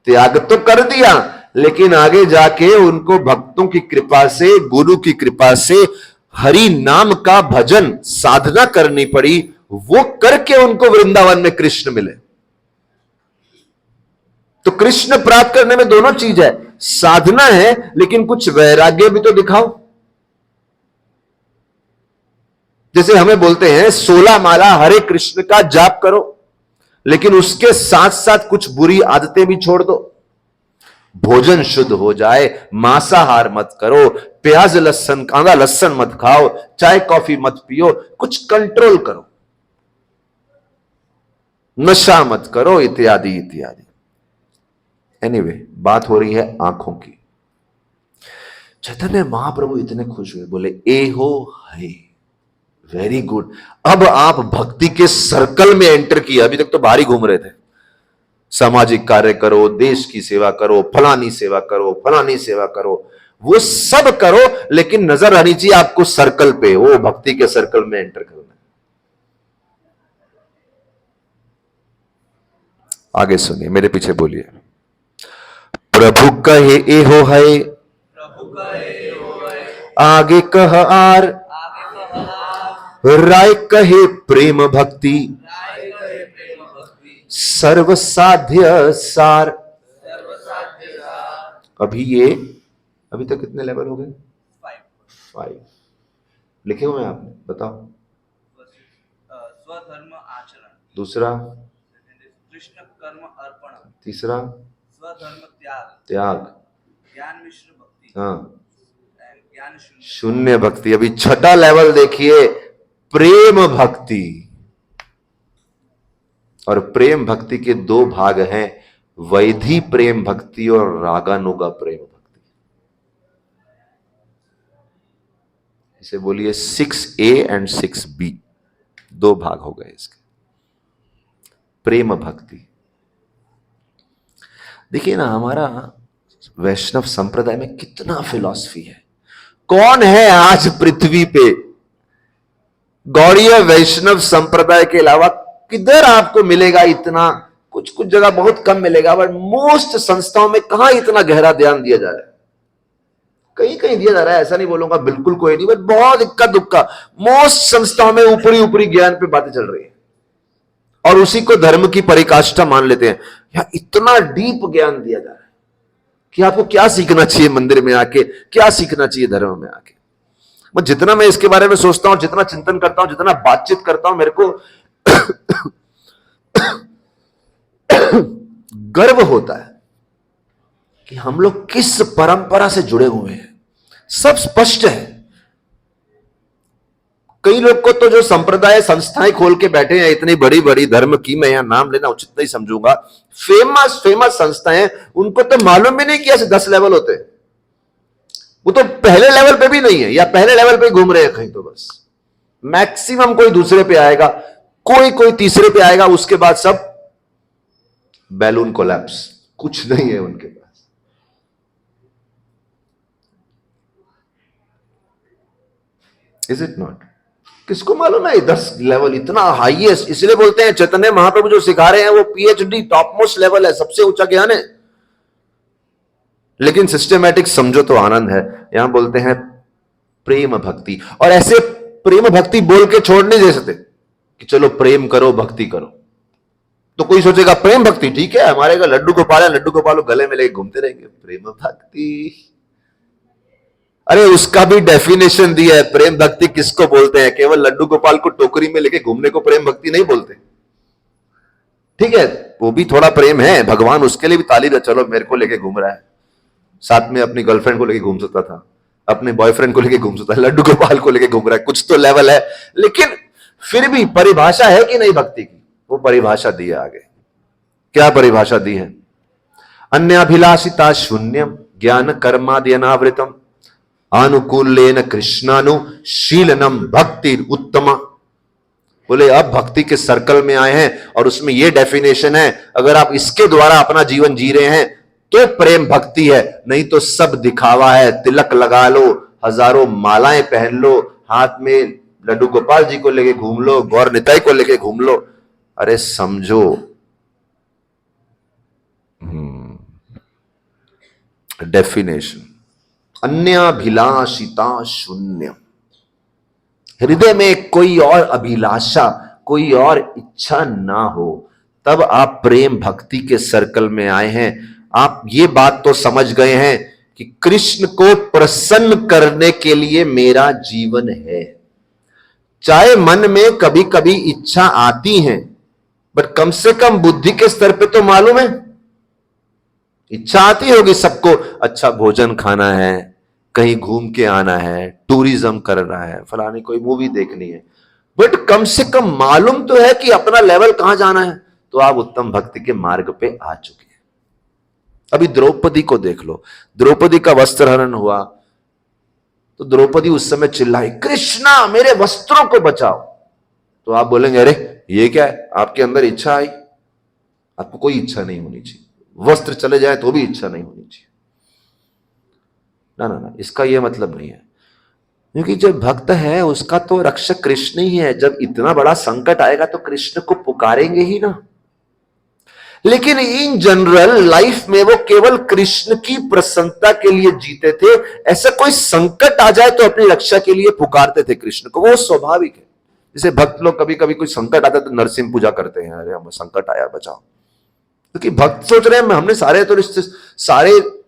त्याग तो कर दिया, लेकिन आगे जाके उनको भक्तों की कृपा से, गुरु की कृपा से हरि नाम का भजन साधना करनी पड़ी। वो करके उनको वृंदावन में कृष्ण मिले। तो कृष्ण प्राप्त करने में दोनों चीज है, साधना है लेकिन कुछ वैराग्य भी तो दिखाओ। जैसे हमें बोलते हैं 16 माला हरे कृष्ण का जाप करो, लेकिन उसके साथ साथ कुछ बुरी आदतें भी छोड़ दो। भोजन शुद्ध हो जाए, मांसाहार मत करो, प्याज लहसुन कांदा लहसुन मत खाओ, चाय कॉफी मत पियो, कुछ कंट्रोल करो, नशा मत करो, इत्यादि इत्यादि। एनीवे, बात हो रही है आंखों की। चैतन्य महाप्रभु इतने खुश हुए, बोले ए हो है, वेरी गुड। अब आप भक्ति के सर्कल में एंटर किए। अभी तक तो बाहर ही घूम रहे थे। सामाजिक कार्य करो, देश की सेवा करो, फलानी सेवा करो, फलानी सेवा करो, वो सब करो, लेकिन नजर आनी चाहिए आपको सर्कल पे। वो भक्ति के सर्कल में एंटर करना। आगे सुनिए, मेरे पीछे बोलिए। प्रभु कहे ए हो है, आगे कह आर, राय कहे प्रेम भक्ति, सर्व साध्य सार। अभी तक कितने लेवल हो गए? 5 लिखे हुए हैं आपने, बताओ। स्वधर्म आचरण, दूसरा कृष्ण कर्म अर्पण, तीसरा स्वधर्म त्याग, ज्ञान मिश्र भक्ति, ज्ञान शून्य भक्ति। अभी छठा लेवल देखिए, प्रेम भक्ति। और प्रेम भक्ति के 2 भाग हैं, वैधी प्रेम भक्ति और रागानुगा प्रेम भक्ति। इसे बोलिए 6A एंड 6B, 2 भाग हो गए इसके। प्रेम भक्ति देखिए ना, हमारा वैष्णव संप्रदाय में कितना फिलॉसफी है। कौन है आज पृथ्वी पे गौड़ीय वैष्णव संप्रदाय के अलावा किधर आपको मिलेगा इतना? कुछ कुछ जगह बहुत कम मिलेगा, बट मोस्ट संस्थाओं में कहां इतना गहरा ध्यान दिया जा रहा है। कहीं कहीं दिया जा रहा है, ऐसा नहीं बोलूंगा बिल्कुल कोई नहीं, बट बहुत इक्का दुक्का मोस्ट संस्थाओं में ऊपरी ऊपरी ज्ञान पे बातें चल रही है, और उसी को धर्म की परिकाष्ठा मान लेते हैं। यहां इतना डीप ज्ञान दिया जा रहा है कि आपको क्या सीखना चाहिए मंदिर में आके, क्या सीखना चाहिए धर्म में आके। जितना मैं इसके बारे में सोचता हूं, जितना चिंतन करता हूं, जितना बातचीत करता हूं, मेरे को गर्व होता है कि हम लोग किस परंपरा से जुड़े हुए हैं। सब स्पष्ट है। कई लोग को तो जो संप्रदाय संस्थाएं खोल के बैठे हैं इतनी बड़ी बड़ी धर्म की, मैं यहां नाम लेना उचित नहीं समझूंगा, फेमस संस्थाएं, उनको तो मालूम भी नहीं कि ऐसे 10 लेवल होते हैं। वो तो पहले लेवल पे भी नहीं है, या पहले लेवल पे घूम रहे हैं कहीं। तो बस मैक्सिमम कोई दूसरे पे आएगा, कोई तीसरे पे आएगा, उसके बाद सब बैलून कोलैप्स, कुछ नहीं है उनके पास। Is it not? किसको मालूम है 10 लेवल इतना हाईएस्ट? इसलिए बोलते हैं चैतन्य महाप्रभु जो सिखा रहे हैं वो PhD टॉप मोस्ट लेवल है, सबसे ऊंचा ज्ञान है। लेकिन सिस्टमैटिक समझो तो आनंद है। यहां बोलते हैं प्रेम भक्ति, और ऐसे प्रेम भक्ति बोल के छोड़ नहीं दे सकते कि चलो प्रेम करो भक्ति करो। तो कोई सोचेगा प्रेम भक्ति ठीक है, हमारे का लड्डू गोपाल है, लड्डू गोपाल गले में लेके घूमते रहेंगे। प्रेम भक्ति अरे उसका भी डेफिनेशन दिया है। प्रेम भक्ति किसको बोलते हैं? केवल लड्डू गोपाल को टोकरी में लेके घूमने को प्रेम भक्ति नहीं बोलते। ठीक है, वो भी थोड़ा प्रेम है, भगवान उसके लिए भी ताली दे, चलो मेरे को लेके घूम रहा है, साथ में अपनी गर्लफ्रेंड को लेके घूम सकता था, अपने बॉयफ्रेंड को लेके घूम सकता है, लड्डू गोपाल को लेके घूम रहा है, कुछ तो लेवल है। लेकिन फिर भी परिभाषा है कि नहीं भक्ति की? वो परिभाषा दी है आगे। क्या परिभाषा दी है? अन्याभिलाषिता शून्यम ज्ञान कर्मादि अनावृतम अनुकूलेन कृष्णानुशीलनम भक्ति उत्तमा। बोले अब भक्ति के सर्कल में आए हैं और उसमें यह डेफिनेशन है, अगर आप इसके द्वारा अपना जीवन जी रहे हैं तो प्रेम भक्ति है, नहीं तो सब दिखावा है। तिलक लगा लो, हजारों मालाएं पहन लो, हाथ में लड्डू गोपाल जी को लेके घूम लो, गौर निताई को लेके घूम लो। अरे समझो, डेफिनेशन अन्याभिलाषिता शून्य। हृदय में कोई और अभिलाषा, कोई और इच्छा ना हो, तब आप प्रेम भक्ति के सर्कल में आए हैं। आप ये बात तो समझ गए हैं कि कृष्ण को प्रसन्न करने के लिए मेरा जीवन है। चाहे मन में कभी कभी इच्छा आती है, बट कम से कम बुद्धि के स्तर पे तो मालूम है। इच्छा आती होगी सबको, अच्छा भोजन खाना है, कहीं घूम के आना है, टूरिज्म करना है, फलानी कोई मूवी देखनी है, बट कम से कम मालूम तो है कि अपना लेवल कहां जाना है। तो आप उत्तम भक्ति के मार्ग पे आ चुके हैं। अभी द्रौपदी को देख लो, द्रौपदी का वस्त्र हरण हुआ तो द्रौपदी उस समय चिल्लाई, कृष्णा मेरे वस्त्रों को बचाओ। तो आप बोलेंगे अरे ये क्या है, आपके अंदर इच्छा आई? आपको कोई इच्छा नहीं होनी चाहिए, वस्त्र चले जाए तो भी इच्छा नहीं होनी चाहिए। ना ना ना, इसका यह मतलब नहीं है, क्योंकि जो भक्त है उसका तो रक्षक कृष्ण ही है। जब इतना बड़ा संकट आएगा तो कृष्ण को पुकारेंगे ही ना। लेकिन इन जनरल लाइफ में वो केवल कृष्ण की प्रसन्नता के लिए जीते थे। ऐसा कोई संकट आ जाए तो अपनी रक्षा के लिए पुकारते थे कृष्ण को, वो स्वाभाविक है। जैसे भक्त लोग कभी कभी कोई संकट आता है तो नरसिंह पूजा करते हैं, अरे हम संकट आया बचाओ। क्योंकि भक्त सोच रहे हैं हमने सारे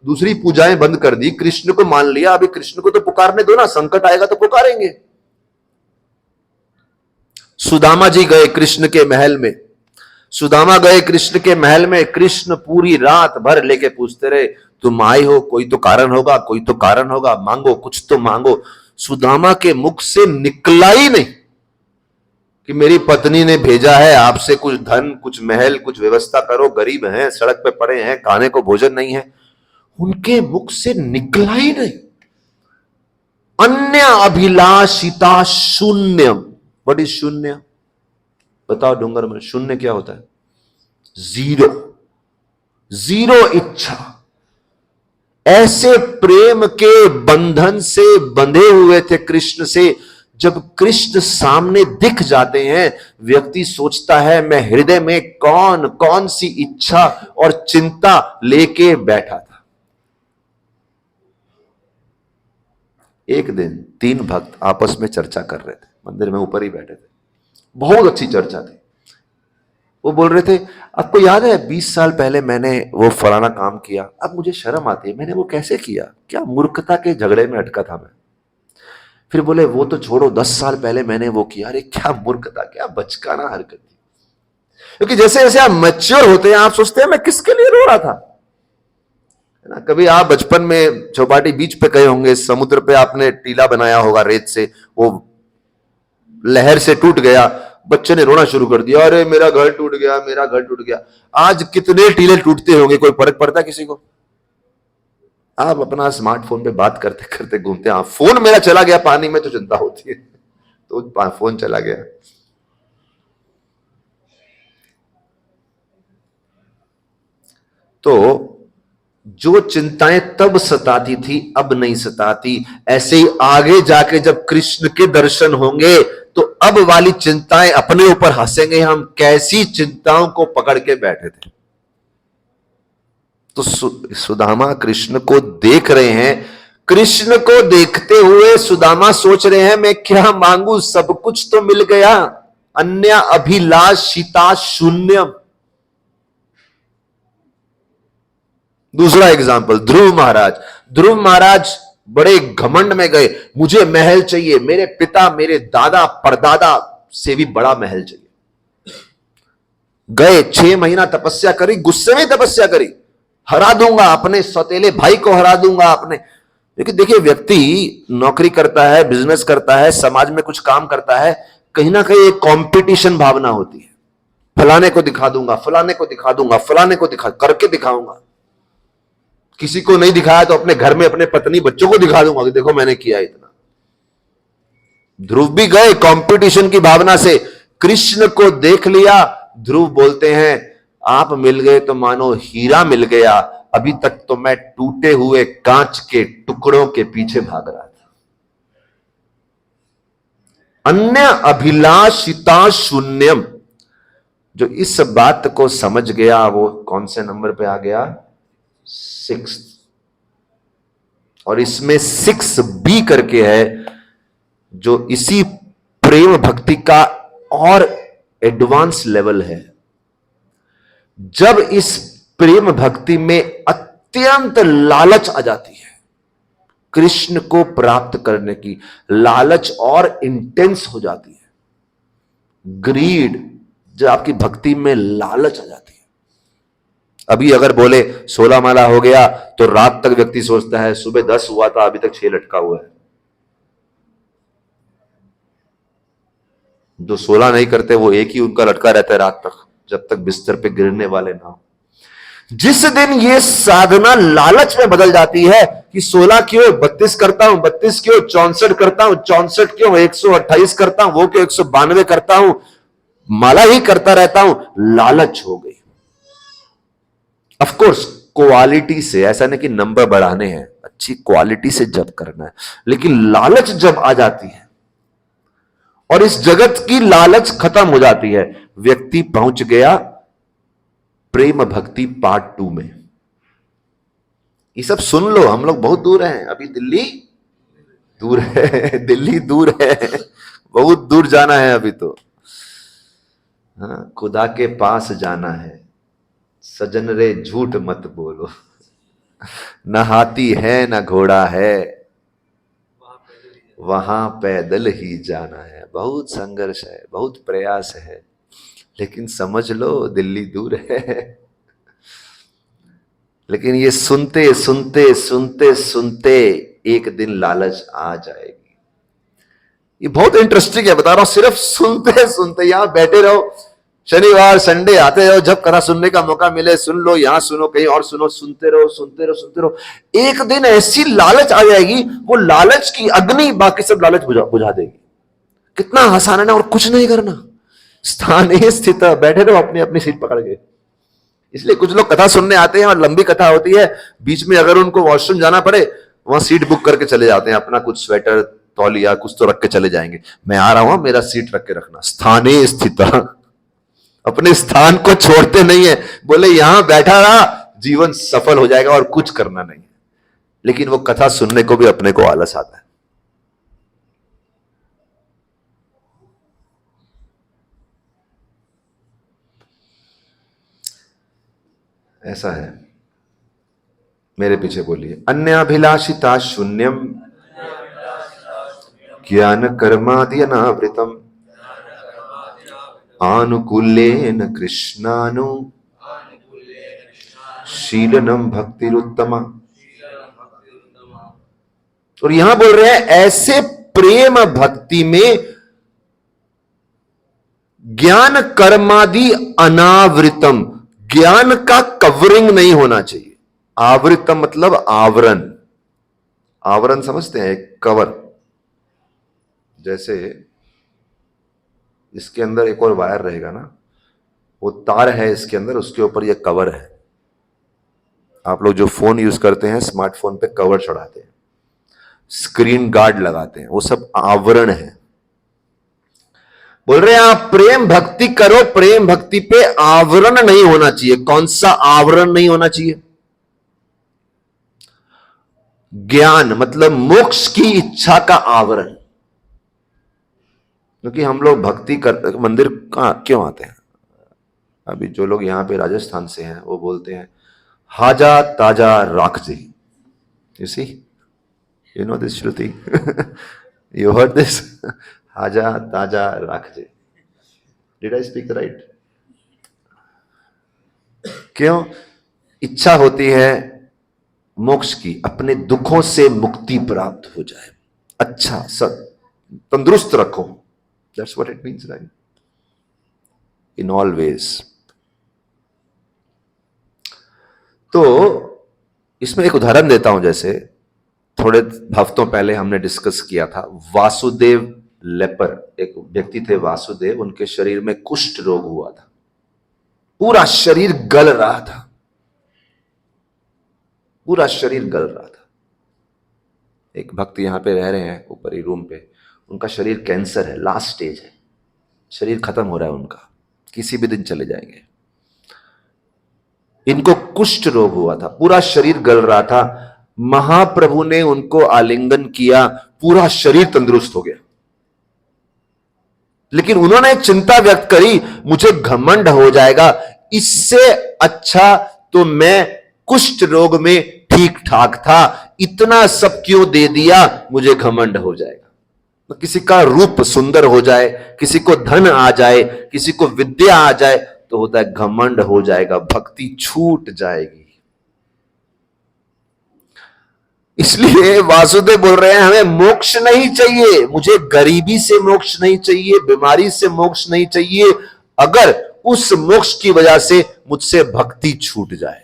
दूसरी पूजाएं बंद कर दी, कृष्ण को मान लिया, अभी कृष्ण को तो पुकारने दो ना, संकट आएगा तो पुकारेंगे। सुदामा जी गए कृष्ण के महल में, सुदामा गए कृष्ण के महल में, कृष्ण पूरी रात भर लेके पूछते रहे, तुम आए हो, कोई तो कारण होगा, कोई तो कारण होगा, मांगो, कुछ तो मांगो। सुदामा के मुख से निकला ही नहीं कि मेरी पत्नी ने भेजा है आपसे कुछ धन, कुछ महल, कुछ व्यवस्था करो, गरीब हैं, सड़क पे पड़े हैं, खाने को भोजन नहीं है। उनके मुख से निकला ही नहीं। अन्य अभिलाषिता शून्यम। व्हाट इज शून्य? बताओ डूंगर में शून्य क्या होता है? जीरो, जीरो इच्छा। ऐसे प्रेम के बंधन से बंधे हुए थे कृष्ण से। जब कृष्ण सामने दिख जाते हैं, व्यक्ति सोचता है मैं हृदय में कौन कौन सी इच्छा और चिंता लेके बैठा था। एक दिन 3 भक्त आपस में चर्चा कर रहे थे, मंदिर में ऊपर ही बैठे थे, बहुत अच्छी चर्चा थी। वो बोल रहे थे, आपको याद है 20 साल पहले मैंने वो फलाना काम किया, अब मुझे शर्म आती है, मैंने वो कैसे किया, क्या मूर्खता के झगड़े में अटका था मैं। फिर बोले वो तो छोड़ो, 10 साल पहले मैंने वो किया, अरे क्या मूर्खता, क्या बचकाना हरकत थी। क्योंकि जैसे जैसे आप मैच्योर होते हैं आप सोचते हैं मैं किसके लिए रो रहा था, है ना। कभी आप बचपन में चौपाटी बीच पे गए होंगे, समुद्र पे आपने टीला बनाया होगा रेत से, वो लहर से टूट गया, बच्चे ने रोना शुरू कर दिया, अरे मेरा घर टूट गया, मेरा घर टूट गया। आज कितने टीले टूटते होंगे, कोई फर्क पड़ता किसी को? आप अपना स्मार्टफोन पे बात करते करते घूमते हैं, फोन मेरा चला गया पानी में तो चिंता होती है, तो फोन चला गया। तो जो चिंताएं तब सताती थी अब नहीं सताती। ऐसे ही आगे जाके जब कृष्ण के दर्शन होंगे तो अब वाली चिंताएं अपने ऊपर हंसेंगे, हम कैसी चिंताओं को पकड़ के बैठे थे। तो सुदामा कृष्ण को देख रहे हैं, कृष्ण को देखते हुए सुदामा सोच रहे हैं मैं क्या मांगू, सब कुछ तो मिल गया। अन्य अभिलाषिता शून्यम। दूसरा एग्जाम्पल ध्रुव महाराज। ध्रुव महाराज बड़े घमंड में गए, मुझे महल चाहिए, मेरे पिता मेरे दादा परदादा से भी बड़ा महल चाहिए। गए, 6 महीना तपस्या करी, गुस्से में तपस्या करी, हरा दूंगा, अपने सौतेले भाई को हरा दूंगा अपने। लेकिन देखिए, व्यक्ति नौकरी करता है, बिजनेस करता है, समाज में कुछ काम करता है, कहीं ना कहीं एक कंपटीशन भावना होती है। फलाने को दिखा दूंगा, फलाने को दिखा दूंगा, फलाने को दिखा करके दिखाऊंगा। किसी को नहीं दिखाया तो अपने घर में अपने पत्नी बच्चों को दिखा दूंगा कि देखो मैंने किया इतना। ध्रुव भी गए कंपटीशन की भावना से, कृष्ण को देख लिया। ध्रुव बोलते हैं, आप मिल गए तो मानो हीरा मिल गया, अभी तक तो मैं टूटे हुए कांच के टुकड़ों के पीछे भाग रहा था। अन्य अभिलाषिता शून्यम, जो इस बात को समझ गया वो कौन से नंबर पे आ गया? 6। और इसमें 6B करके है, जो इसी प्रेम भक्ति का और एडवांस लेवल है। जब इस प्रेम भक्ति में अत्यंत लालच आ जाती है, कृष्ण को प्राप्त करने की लालच और इंटेंस हो जाती है। ग्रीड, जब आपकी भक्ति में लालच आ जाती है। अभी अगर बोले 16 माला हो गया तो रात तक व्यक्ति सोचता है सुबह 10 हुआ था, अभी तक 6 लटका हुआ है। जो 16 नहीं करते वो एक ही उनका लटका रहता है रात तक, जब तक बिस्तर पे गिरने वाले ना हो। जिस दिन ये साधना लालच में बदल जाती है कि 16 क्यों, 32 करता हूं, 32 क्यों, 64 करता हूं, 64 क्यों, 128 करता हूं, वो क्यों 192 करता हूं, माला ही करता रहता हूं, लालच हो गई। ऑफ कोर्स क्वालिटी से, ऐसा नहीं कि नंबर बढ़ाने हैं, अच्छी क्वालिटी से जप करना है, लेकिन लालच जब आ जाती है और इस जगत की लालच खत्म हो जाती है, व्यक्ति पहुंच गया प्रेम भक्ति पार्ट 2 में। ये सब सुन लो, हम लोग बहुत दूर हैं, अभी दिल्ली दूर है, दिल्ली दूर है, बहुत दूर जाना है अभी तो। हाँ, खुदा के पास जाना है, सजन रे झूठ मत बोलो, न हाथी है न घोड़ा है, वहां पैदल ही जाना है। बहुत संघर्ष है, बहुत प्रयास है, लेकिन समझ लो दिल्ली दूर है। लेकिन ये सुनते सुनते सुनते सुनते एक दिन लालच आ जाएगी। ये बहुत इंटरेस्टिंग है, बता रहा हूं, सिर्फ सुनते सुनते, यहां बैठे रहो, शनिवार संडे आते रहो, जब कथा सुनने का मौका मिले सुन लो, यहां सुनो, कहीं और सुनो, सुनते रहो सुनते रहो सुनते रहो। एक दिन ऐसी लालच आ जाएगी, वो लालच की अग्नि बाकी सब लालच बुझा देगी। कितना आसान है ना, और कुछ नहीं करना, स्थानीय स्थित बैठे रहो अपनी अपनी सीट पकड़ के। इसलिए कुछ लोग कथा सुनने आते हैं और लंबी कथा होती है, बीच में अगर उनको वॉशरूम जाना पड़े, वहां सीट बुक करके चले जाते हैं, अपना कुछ स्वेटर तौलिया कुछ तो रख के चले जाएंगे, मैं आ रहा हूं, मेरा सीट रख के रखना। स्थानीय स्थित, अपने स्थान को छोड़ते नहीं है, बोले यहां बैठा रहा जीवन सफल हो जाएगा और कुछ करना नहीं है। लेकिन वो कथा सुनने को भी अपने को आलस आता है। ऐसा है, मेरे पीछे बोलिए, अन्याभिलाषिता शून्यम ज्ञान कर्मादि अनावृतम आनुकूल्येन कृष्णानु शीलनम भक्तिरुत्तमा। और यहां बोल रहे हैं ऐसे प्रेम भक्ति में ज्ञान कर्मादि अनावृतम, ज्ञान का कवरिंग नहीं होना चाहिए। आवृतम मतलब आवरण, आवरण समझते हैं, कवर। जैसे इसके अंदर एक और वायर रहेगा ना, वो तार है इसके अंदर, उसके ऊपर ये कवर है। आप लोग जो फोन यूज करते हैं, स्मार्टफोन पे कवर चढ़ाते हैं, स्क्रीन गार्ड लगाते हैं, वो सब आवरण है। बोल रहे हैं आप प्रेम भक्ति करो, प्रेम भक्ति पे आवरण नहीं होना चाहिए। कौन सा आवरण नहीं होना चाहिए? ज्ञान मतलब मोक्ष की इच्छा का आवरण। क्योंकि हम लोग भक्ति कर मंदिर क्यों आते हैं? अभी जो लोग यहां पे राजस्थान से हैं वो बोलते हैं हाजा ताजा राख जी, you see, You know this Shruti? You heard this? Haja taja rakhje. Did I speak right? क्यों? इच्छा होती है मोक्ष की, अपने दुखों से मुक्ति प्राप्त हो जाए, अच्छा सब तंदुरुस्त रखो. That's what it means, right? In all ways. तो इसमें एक उदाहरण देता हूं. जैसे थोड़े हफ्तों पहले हमने डिस्कस किया था वासुदेव लेपर, एक व्यक्ति थे वासुदेव, उनके शरीर में कुष्ठ रोग हुआ था, पूरा शरीर गल रहा था, पूरा शरीर गल रहा था. एक भक्त यहां पे रह रहे हैं ऊपर ही रूम पे, उनका शरीर कैंसर है, लास्ट स्टेज है, शरीर खत्म हो रहा है उनका, किसी भी दिन चले जाएंगे. इनको कुष्ठ रोग हुआ था, पूरा शरीर गल रहा था. महाप्रभु ने उनको आलिंगन किया, पूरा शरीर तंदुरुस्त हो गया. लेकिन उन्होंने चिंता व्यक्त करी, मुझे घमंड हो जाएगा, इससे अच्छा तो मैं कुष्ठ रोग में ठीक ठाक था, इतना सब क्यों दे दिया, मुझे घमंड हो जाएगा. किसी का रूप सुंदर हो जाए, किसी को धन आ जाए, किसी को विद्या आ जाए, तो होता है घमंड हो जाएगा, भक्ति छूट जाएगी. इसलिए वासुदेव बोल रहे हैं हमें मोक्ष नहीं चाहिए, मुझे गरीबी से मोक्ष नहीं चाहिए, बीमारी से मोक्ष नहीं चाहिए, अगर उस मोक्ष की वजह से मुझसे भक्ति छूट जाए.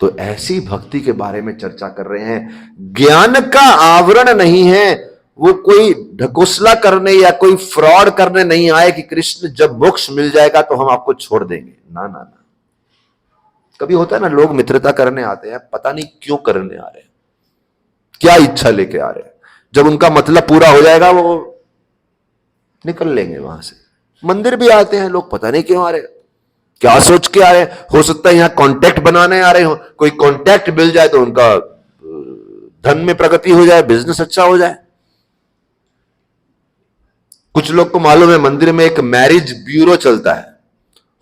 तो ऐसी भक्ति के बारे में चर्चा कर रहे हैं. ज्ञान का आवरण नहीं है, वो कोई ढकोसला करने या कोई फ्रॉड करने नहीं आए कि कृष्ण जब मोक्ष मिल जाएगा तो हम आपको छोड़ देंगे. ना ना ना. कभी होता है ना, लोग मित्रता करने आते हैं, पता नहीं क्यों करने आ रहे हैं, क्या इच्छा लेके आ रहे हैं, जब उनका मतलब पूरा हो जाएगा वो निकल लेंगे वहां से. मंदिर भी आते हैं लोग, पता नहीं क्यों आ रहे हैं, क्या सोच के आ रहे हैं. हो सकता है यहां कांटेक्ट बनाने आ रहे हो, कोई कांटेक्ट मिल जाए तो उनका धन में प्रगति हो जाए, बिजनेस अच्छा हो जाए. कुछ लोग को मालूम है मंदिर में एक मैरिज ब्यूरो चलता है,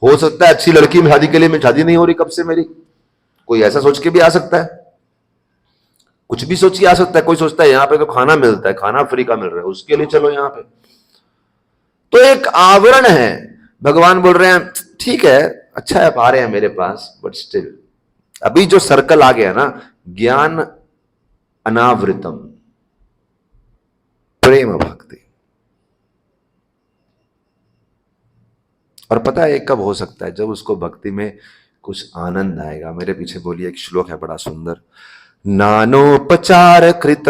हो सकता है अच्छी लड़की में शादी के लिए, मैं शादी नहीं हो रही कब से मेरी, कोई ऐसा सोच के भी आ सकता है, कुछ भी सोच के आ सकता है. कोई सोचता है यहां पे तो खाना मिलता है, खाना फ्री का मिल रहा है, उसके लिए चलो यहां पे. तो एक आवरण है. भगवान बोल रहे हैं ठीक है, अच्छा है आप आ रहे हैं मेरे पास, बट स्टिल अभी जो सर्कल आ गया ना, ज्ञान अनावृतम प्रेम भक्ति. और पता है कब हो सकता है, जब उसको भक्ति में कुछ आनंद आएगा. मेरे पीछे बोलिए, एक श्लोक है बड़ा सुंदर, नानोपचार कृत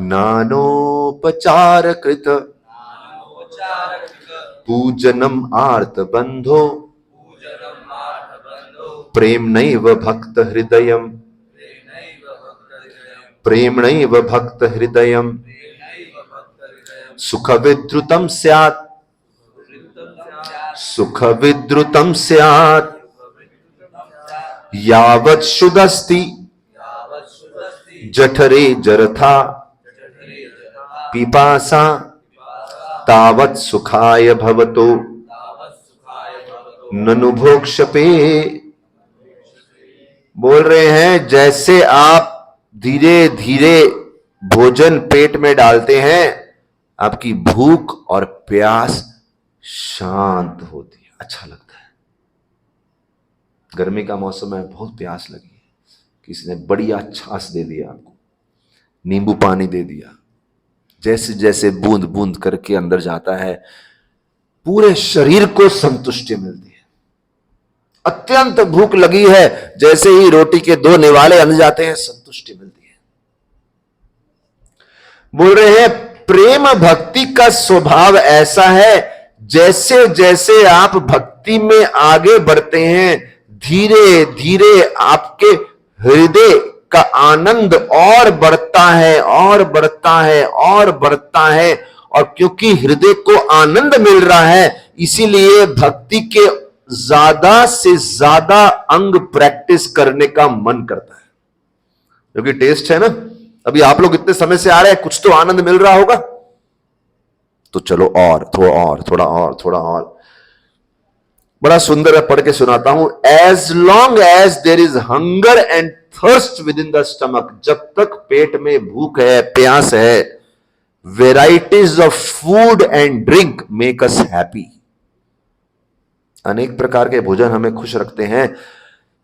नानोपचार कृत पूजनम आर्त बंधो प्रेम नैव भक्त हृदयम प्रेम नैव भक्त हृदयम सुख विद्रुतम स्यात् सुख विद्रुतम स्यात् यावत् शुदस्ति जठरे जरथा पिपासा तावत् सुखाय भवतो ननु भोक्षपे. बोल रहे हैं जैसे आप धीरे धीरे भोजन पेट में डालते हैं, आपकी भूख और प्यास शांत होती है, अच्छा लगता है. गर्मी का मौसम है, बहुत प्यास लगी, किसी ने बढ़िया छाछ दे दिया आपको, नींबू पानी दे दिया, जैसे जैसे बूंद बूंद करके अंदर जाता है, पूरे शरीर को संतुष्टि मिलती है. अत्यंत भूख लगी है, जैसे ही रोटी के 2 निवाले अंदर जाते हैं, संतुष्टि मिलती है. बोल रहे हैं प्रेम भक्ति का स्वभाव ऐसा है, जैसे जैसे आप भक्ति में आगे बढ़ते हैं, धीरे धीरे आपके हृदय का आनंद और बढ़ता है और बढ़ता है और बढ़ता है. और क्योंकि हृदय को आनंद मिल रहा है, इसीलिए भक्ति के ज्यादा से ज्यादा अंग प्रैक्टिस करने का मन करता है. क्योंकि टेस्ट है ना, अभी आप लोग इतने समय से आ रहे हैं, कुछ तो आनंद मिल रहा होगा, तो चलो और थोड़ा और थोड़ा और थोड़ा और. बड़ा सुंदर है, पढ़ के सुनाता हूं। As long as there is hunger and thirst within the stomach, जब तक पेट में भूख है, प्यास है, varieties of food and drink make us happy, अनेक प्रकार के भोजन हमें खुश रखते हैं।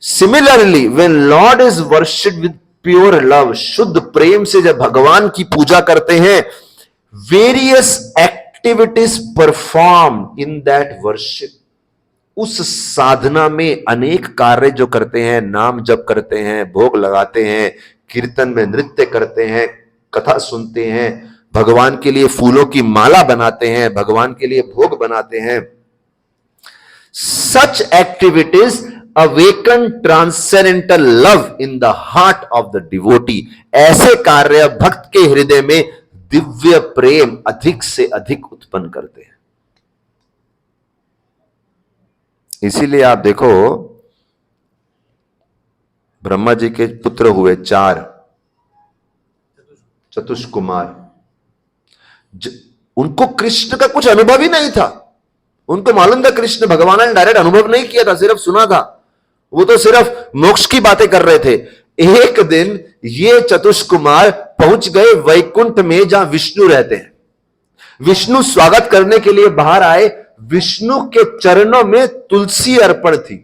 Similarly when lord is worshipped with pure love, शुद्ध प्रेम से जब भगवान की पूजा करते हैं, various activities perform in that worship, उस साधना में अनेक कार्य जो करते हैं, नाम जप करते हैं, भोग लगाते हैं, कीर्तन में नृत्य करते हैं, कथा सुनते हैं, भगवान के लिए फूलों की माला बनाते हैं, भगवान के लिए भोग बनाते हैं, such activities awaken transcendental love in the heart of the devotee, ऐसे कार्य भक्त के हृदय में दिव्य प्रेम अधिक से अधिक उत्पन्न करते हैं। इसीलिए आप देखो, ब्रह्मा जी के पुत्र हुए 4 चतुष्कुमार, उनको कृष्ण का कुछ अनुभव ही नहीं था। उनको मालूम था कृष्ण भगवान ने डायरेक्ट अनुभव नहीं किया था, सिर्फ सुना था। वो तो सिर्फ मोक्ष की बातें कर रहे थे। एक दिन ये चतुष्कुमार पहुंच गए वैकुंठ में, जहां विष्णु रहते हैं। विष्णु स्वागत करने के लिए बाहर आए। विष्णु के चरणों में तुलसी अर्पण थी,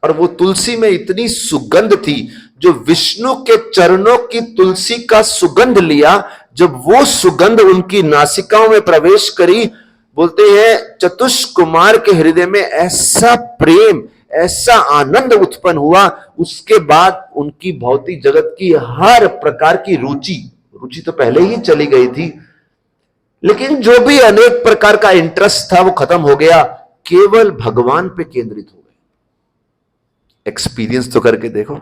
और वो तुलसी में इतनी सुगंध थी, जो विष्णु के चरणों की तुलसी का सुगंध लिया, जब वो सुगंध उनकी नासिकाओं में प्रवेश करी, बोलते हैं चतुष्कुमार के हृदय में ऐसा प्रेम, ऐसा आनंद उत्पन्न हुआ। उसके बाद उनकी भौतिक जगत की हर प्रकार की रुचि तो पहले ही चली गई थी, लेकिन जो भी अनेक प्रकार का इंटरेस्ट था वो खत्म हो गया, केवल भगवान पे केंद्रित हो गए। एक्सपीरियंस तो करके देखो।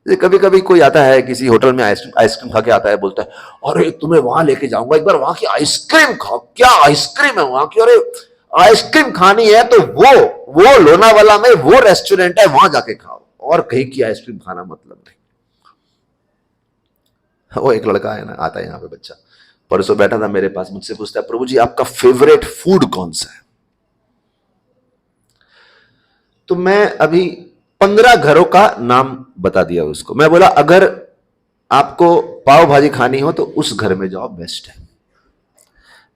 कभी कभी कोई आता है किसी होटल में, आइसक्रीम खा के आता है, बोलता है अरे तुम्हें वहां लेके जाऊंगा, एक बार वहां की आइसक्रीम खाओ, क्या आइसक्रीम है वहां की, अरे आइसक्रीम खानी है तो वो लोनावाला में वो रेस्टोरेंट है, वहां जाके खाओ, और कहीं की आइसक्रीम खाना मतलब नहीं। वो एक लड़का है ना, आता है यहाँ पे बच्चा, परसों बैठा था मेरे पास, मुझसे पूछता है प्रभु जी आपका फेवरेट फूड कौन सा है? तो मैं अभी 15 घरों का नाम बता दिया उसको। मैं बोला अगर आपको पाव भाजी खानी हो तो उस घर में जाओ, बेस्ट है।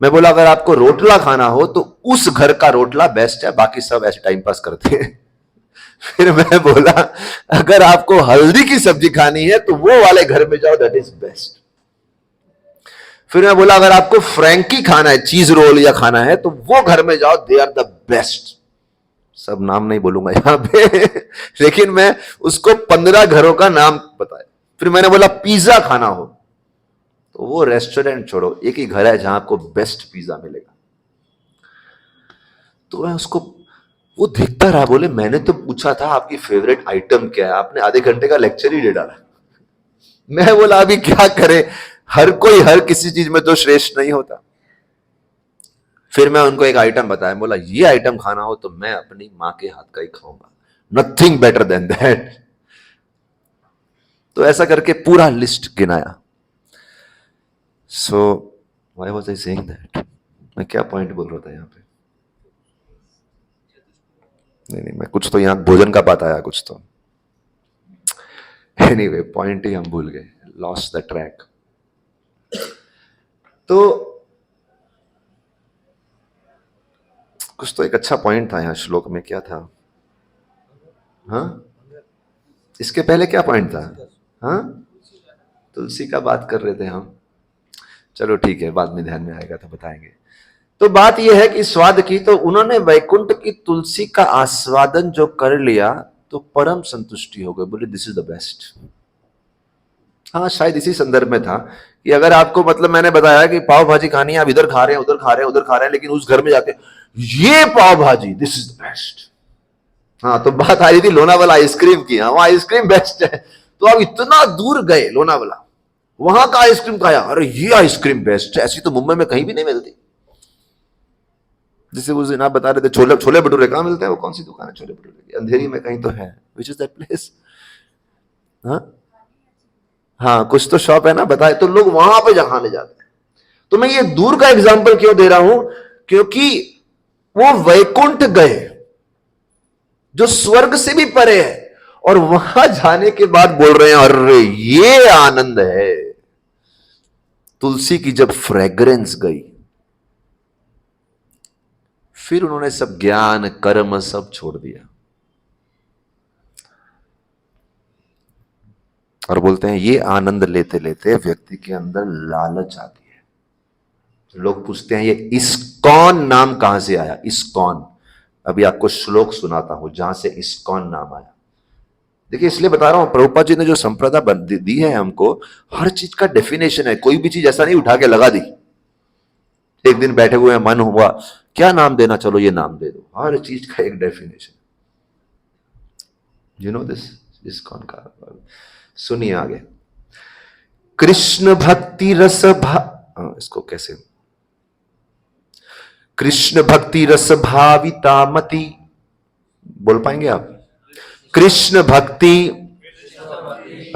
मैं बोला अगर आपको रोटला खाना हो तो उस घर का रोटला बेस्ट है, बाकी सब ऐसे टाइम पास करते हैं। फिर मैं बोला अगर आपको हल्दी की सब्जी खानी है तो वो वाले घर में जाओ, दैट इज बेस्ट। फिर मैं बोला अगर आपको फ्रैंकी खाना है, चीज रोल या खाना है, तो वो घर में जाओ, दे आर द बेस्ट। सब नाम नहीं बोलूंगा यहां पे, लेकिन मैं उसको 15 घरों का नाम बताया। फिर मैंने बोला पिज्जा खाना हो तो वो रेस्टोरेंट छोड़ो, एक ही घर है जहां आपको बेस्ट पिज्जा मिलेगा। तो मैं उसको, वो देखता रहा, बोले मैंने तो पूछा था आपकी फेवरेट आइटम क्या है, आपने आधे घंटे का लेक्चर ही दे डाला। मैं बोला अभी क्या करे, हर कोई हर किसी चीज में तो श्रेष्ठ नहीं होता। फिर मैं उनको एक आइटम बताया, बोला ये आइटम खाना हो तो मैं अपनी मां के हाथ का ही खाऊंगा, नथिंग बेटर देन दैट। तो ऐसा करके पूरा लिस्ट गिनाया। So why was I saying that? मैं क्या पॉइंट बोल रहा था यहां पे? नहीं, मैं कुछ तो यहां भोजन का बात आया, कुछ तो एनीवे पॉइंट ही हम भूल गए, लॉस्ट द ट्रैक। तो कुछ तो एक अच्छा पॉइंट था यहां श्लोक में, क्या था? हाँ, इसके पहले क्या पॉइंट था? हाँ, तुलसी का बात कर रहे थे हम। चलो ठीक है, बाद में ध्यान में आएगा तो बताएंगे। तो बात यह है कि स्वाद की, तो उन्होंने वैकुंठ की तुलसी का आस्वादन जो कर लिया तो परम संतुष्टि हो गई, बोले दिस इज द बेस्ट। हाँ, शायद इसी संदर्भ में था कि अगर आपको, मतलब मैंने बताया कि पाव भाजी खानी है, आप इधर खा रहे हैं, उधर खा रहे हैं, उधर खा रहे हैं, लेकिन उस घर में जाके ये पाव भाजी दिस इज द बेस्ट। हाँ, तो बात आ रही थी लोनावाला आइसक्रीम की। हाँ, वहां आइसक्रीम बेस्ट है, तो आप इतना दूर गए लोनावाला, वहां का आइसक्रीम खाया, अरे ये आइसक्रीम बेस्ट है, ऐसी तो मुंबई में कहीं भी नहीं मिलती। जैसे उस दिन आप बता रहे थे छोले भटूरे कहां मिलते हैं, वो कौन सी दुकान है छोले भटूरे की? अंधेरी में कहीं तो है, विच इज दैट प्लेस? हाँ, कुछ तो शॉप है ना, बताए तो लोग वहां पे खाने जाते हैं। तो मैं ये दूर का एग्जांपल क्यों दे रहा हूं? क्योंकि वो वैकुंठ गए जो स्वर्ग से भी परे है, और वहां जाने के बाद बोल रहे हैं अरे ये आनंद है। तुलसी की जब फ्रेग्रेंस गई, फिर उन्होंने सब ज्ञान कर्म सब छोड़ दिया और बोलते हैं ये आनंद लेते लेते व्यक्ति के अंदर लालच आती है। लोग पूछते हैं ये इस्कॉन नाम कहां से आया? इस्कॉन, अभी आपको श्लोक सुनाता हूं जहां से इस्कॉन नाम आया। देखिए इसलिए बता रहा हूं, प्रभुपाद जी ने जो संप्रदाय दी है हमको, हर चीज का डेफिनेशन है। कोई भी चीज ऐसा नहीं उठा के लगा दी। एक दिन बैठे हुए मन हुआ क्या नाम देना, चलो ये नाम दे दो। हर चीज का एक definition. You know this ISKCON का। सुनिए आगे, कृष्ण भक्ति रस इसको कैसे, कृष्ण भक्ति रस भाविता मति, बोल पाएंगे आप? कृष्ण भक्ति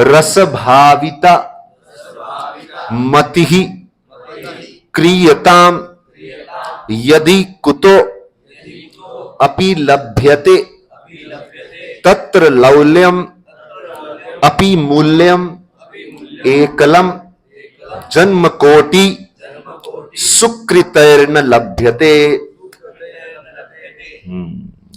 रस भाविता मति क्रियताम यदि कुतो अपि लभ्यते तत्र लौल्यम अपि मूल्यम एकलम जन्म कोटि सुकृतैर्न लभ्यते।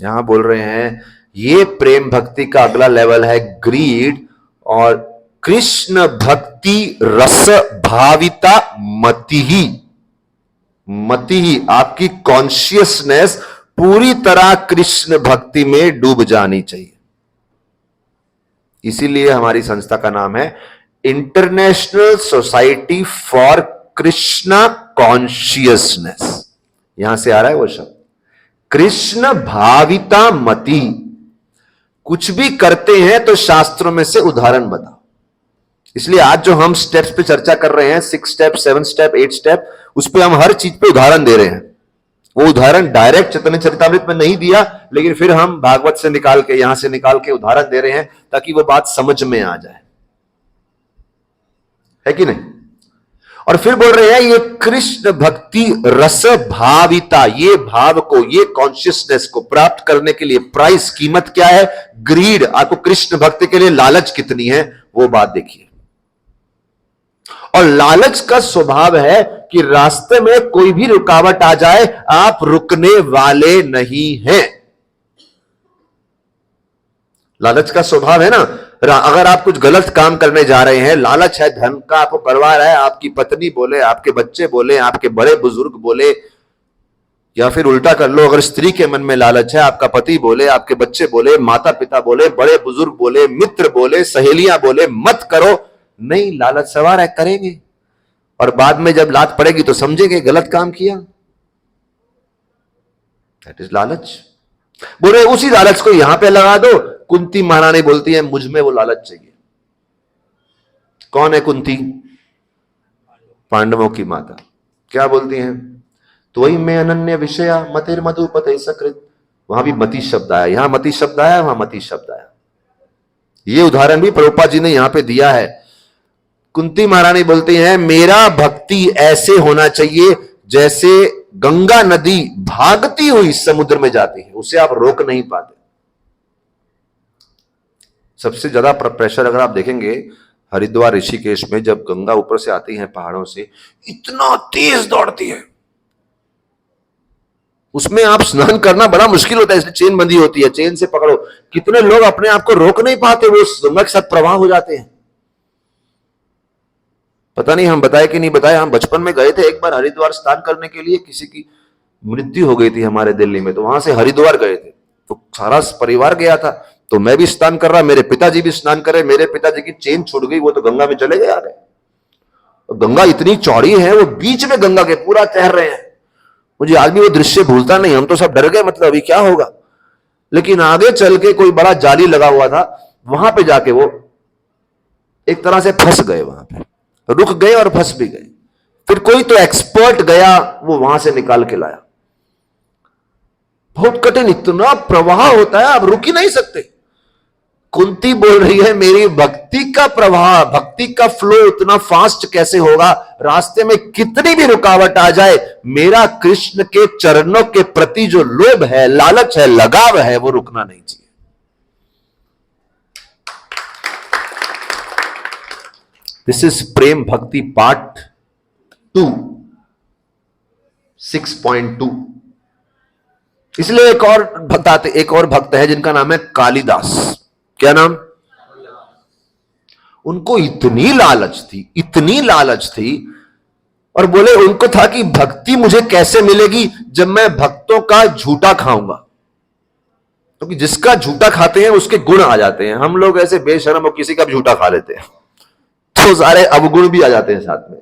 यहां बोल रहे हैं ये प्रेम भक्ति का अगला लेवल है ग्रीड, और कृष्ण भक्ति रस भाविता मति ही आपकी कॉन्शियसनेस पूरी तरह कृष्ण भक्ति में डूब जानी चाहिए। इसीलिए हमारी संस्था का नाम है international society for Krishna consciousness. यहां से आ रहा है वो शब्द कृष्ण भाविता मति। कुछ भी करते हैं तो शास्त्रों में से उदाहरण बताओ। इसलिए आज जो हम स्टेप्स पे चर्चा कर रहे हैं, 6 स्टेप, 7 स्टेप, 8 स्टेप, उस पे हम हर चीज पे उदाहरण दे रहे हैं। वो उदाहरण डायरेक्ट चैतन्य चरितामृत में नहीं दिया, लेकिन फिर हम भागवत से निकाल के, यहां से निकाल के उदाहरण दे रहे हैं ताकि वो बात समझ में आ जाए, है कि नहीं? और फिर बोल रहे हैं ये कृष्ण भक्ति रस भाविता, ये भाव को, ये कॉन्शियसनेस को प्राप्त करने के लिए प्राइस, कीमत क्या है? ग्रीड। आपको कृष्ण भक्ति के लिए लालच कितनी है वो बात देखिए। और लालच का स्वभाव है कि रास्ते में कोई भी रुकावट आ जाए, आप रुकने वाले नहीं हैं। लालच का स्वभाव है ना, अगर आप कुछ गलत काम करने जा रहे हैं, लालच है धन का, आपको परवाह है, आपकी पत्नी बोले, आपके बच्चे बोले, आपके बड़े बुजुर्ग बोले, या फिर उल्टा कर लो, अगर स्त्री के मन में लालच है, आपका पति बोले, आपके बच्चे बोले, माता पिता बोले, बड़े बुजुर्ग बोले, मित्र बोले, सहेलियां बोले मत करो, नहीं, लालच सवार है, करेंगे। और बाद में जब लात पड़ेगी तो समझेंगे गलत काम किया। दैट इज लालच। बोले उसी लालच को यहां पे लगा दो। कुंती महारानी बोलती है मुझ में वो लालच चाहिए। कौन है कुंती? पांडवों की माता। क्या बोलती हैं? त्वयि में अनन्य विषया मतिर मधुपते सकृत। वहां भी मति शब्द आया, यहां मति शब्द आया, वहां मति शब्द आया। ये उदाहरण भी प्रभुपाद जी ने यहां पे दिया है। कुंती महारानी बोलती हैं मेरा भक्ति ऐसे होना चाहिए जैसे गंगा नदी भागती हुई समुद्र में जाती है, उसे आप रोक नहीं पाते। सबसे ज्यादा प्रेशर अगर आप देखेंगे हरिद्वार ऋषिकेश में, जब गंगा ऊपर से आती है पहाड़ों से, इतना तेज दौड़ती है, उसमें आप स्नान करना बड़ा मुश्किल होता है, इसलिए चेन बंधी होती है, चेन से पकड़ो। कितने लोग अपने आप को रोक नहीं पाते, वो गंगा के साथ प्रवाह हो जाते हैं। पता नहीं हम बताए कि नहीं बताए, हम बचपन में गए थे एक बार हरिद्वार स्नान करने के लिए, किसी की मृत्यु हो गई थी हमारे दिल्ली में, तो वहां से हरिद्वार गए थे, तो सारा परिवार गया था, तो मैं भी स्नान कर रहा, मेरे पिताजी भी स्नान कर रहे, मेरे पिताजी की चेन छूट गई, वो तो गंगा में चले गए आ गए। गंगा इतनी चौड़ी है, वो बीच में गंगा के पूरा तैर रहे हैं। मुझे आज भी वो दृश्य भूलता नहीं, हम तो सब डर गए, मतलब अभी क्या होगा। लेकिन आगे चल के कोई बड़ा जाली लगा हुआ था, वहां पे जाके वो एक तरह से फंस गए, वहां पे रुक गए और फंस भी गए। फिर कोई तो एक्सपर्ट गया, वो वहां से निकाल के लाया। बहुत कठिन, इतना प्रवाह होता है, आप रुक ही नहीं सकते। कुंती बोल रही है मेरी भक्ति का प्रवाह, भक्ति का फ्लो उतना फास्ट कैसे होगा, रास्ते में कितनी भी रुकावट आ जाए, मेरा कृष्ण के चरणों के प्रति जो लोभ है, लालच है, लगाव है, वो रुकना नहीं चाहिए। दिस इज प्रेम भक्ति पार्ट 2 6.2। इसलिए एक और भक्त है जिनका नाम है कालिदास। क्या नाम? उनको इतनी लालच थी और बोले उनको था कि भक्ति मुझे कैसे मिलेगी जब मैं भक्तों का झूठा खाऊंगा, क्योंकि जिसका झूठा खाते हैं उसके गुण आ जाते हैं। हम लोग ऐसे बेशर्म और किसी का भी झूठा खा लेते हैं तो सारे अवगुण भी आ जाते हैं साथ में।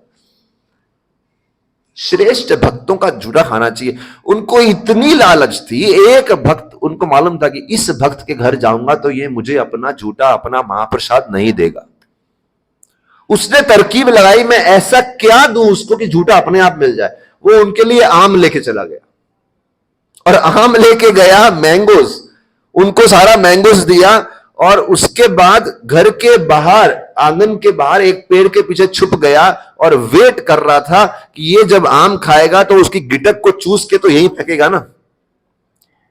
श्रेष्ठ भक्तों का झूठा खाना चाहिए। उनको इतनी लालच थी, एक भक्त, उनको मालूम था कि इस भक्त के घर जाऊंगा तो ये मुझे अपना झूठा, अपना महाप्रसाद नहीं देगा। उसने तरकीब लगाई, मैं ऐसा क्या दूं उसको कि झूठा अपने आप मिल जाए। वो उनके लिए आम लेके चला गया और आम लेके गया, मैंगोज, उनको सारा मैंगोज दिया और उसके बाद घर के बाहर, आंगन के बाहर एक पेड़ के पीछे छुप गया और वेट कर रहा था कि ये जब आम खाएगा तो उसकी गिटक को चूस के तो यहीं फेंकेगा ना।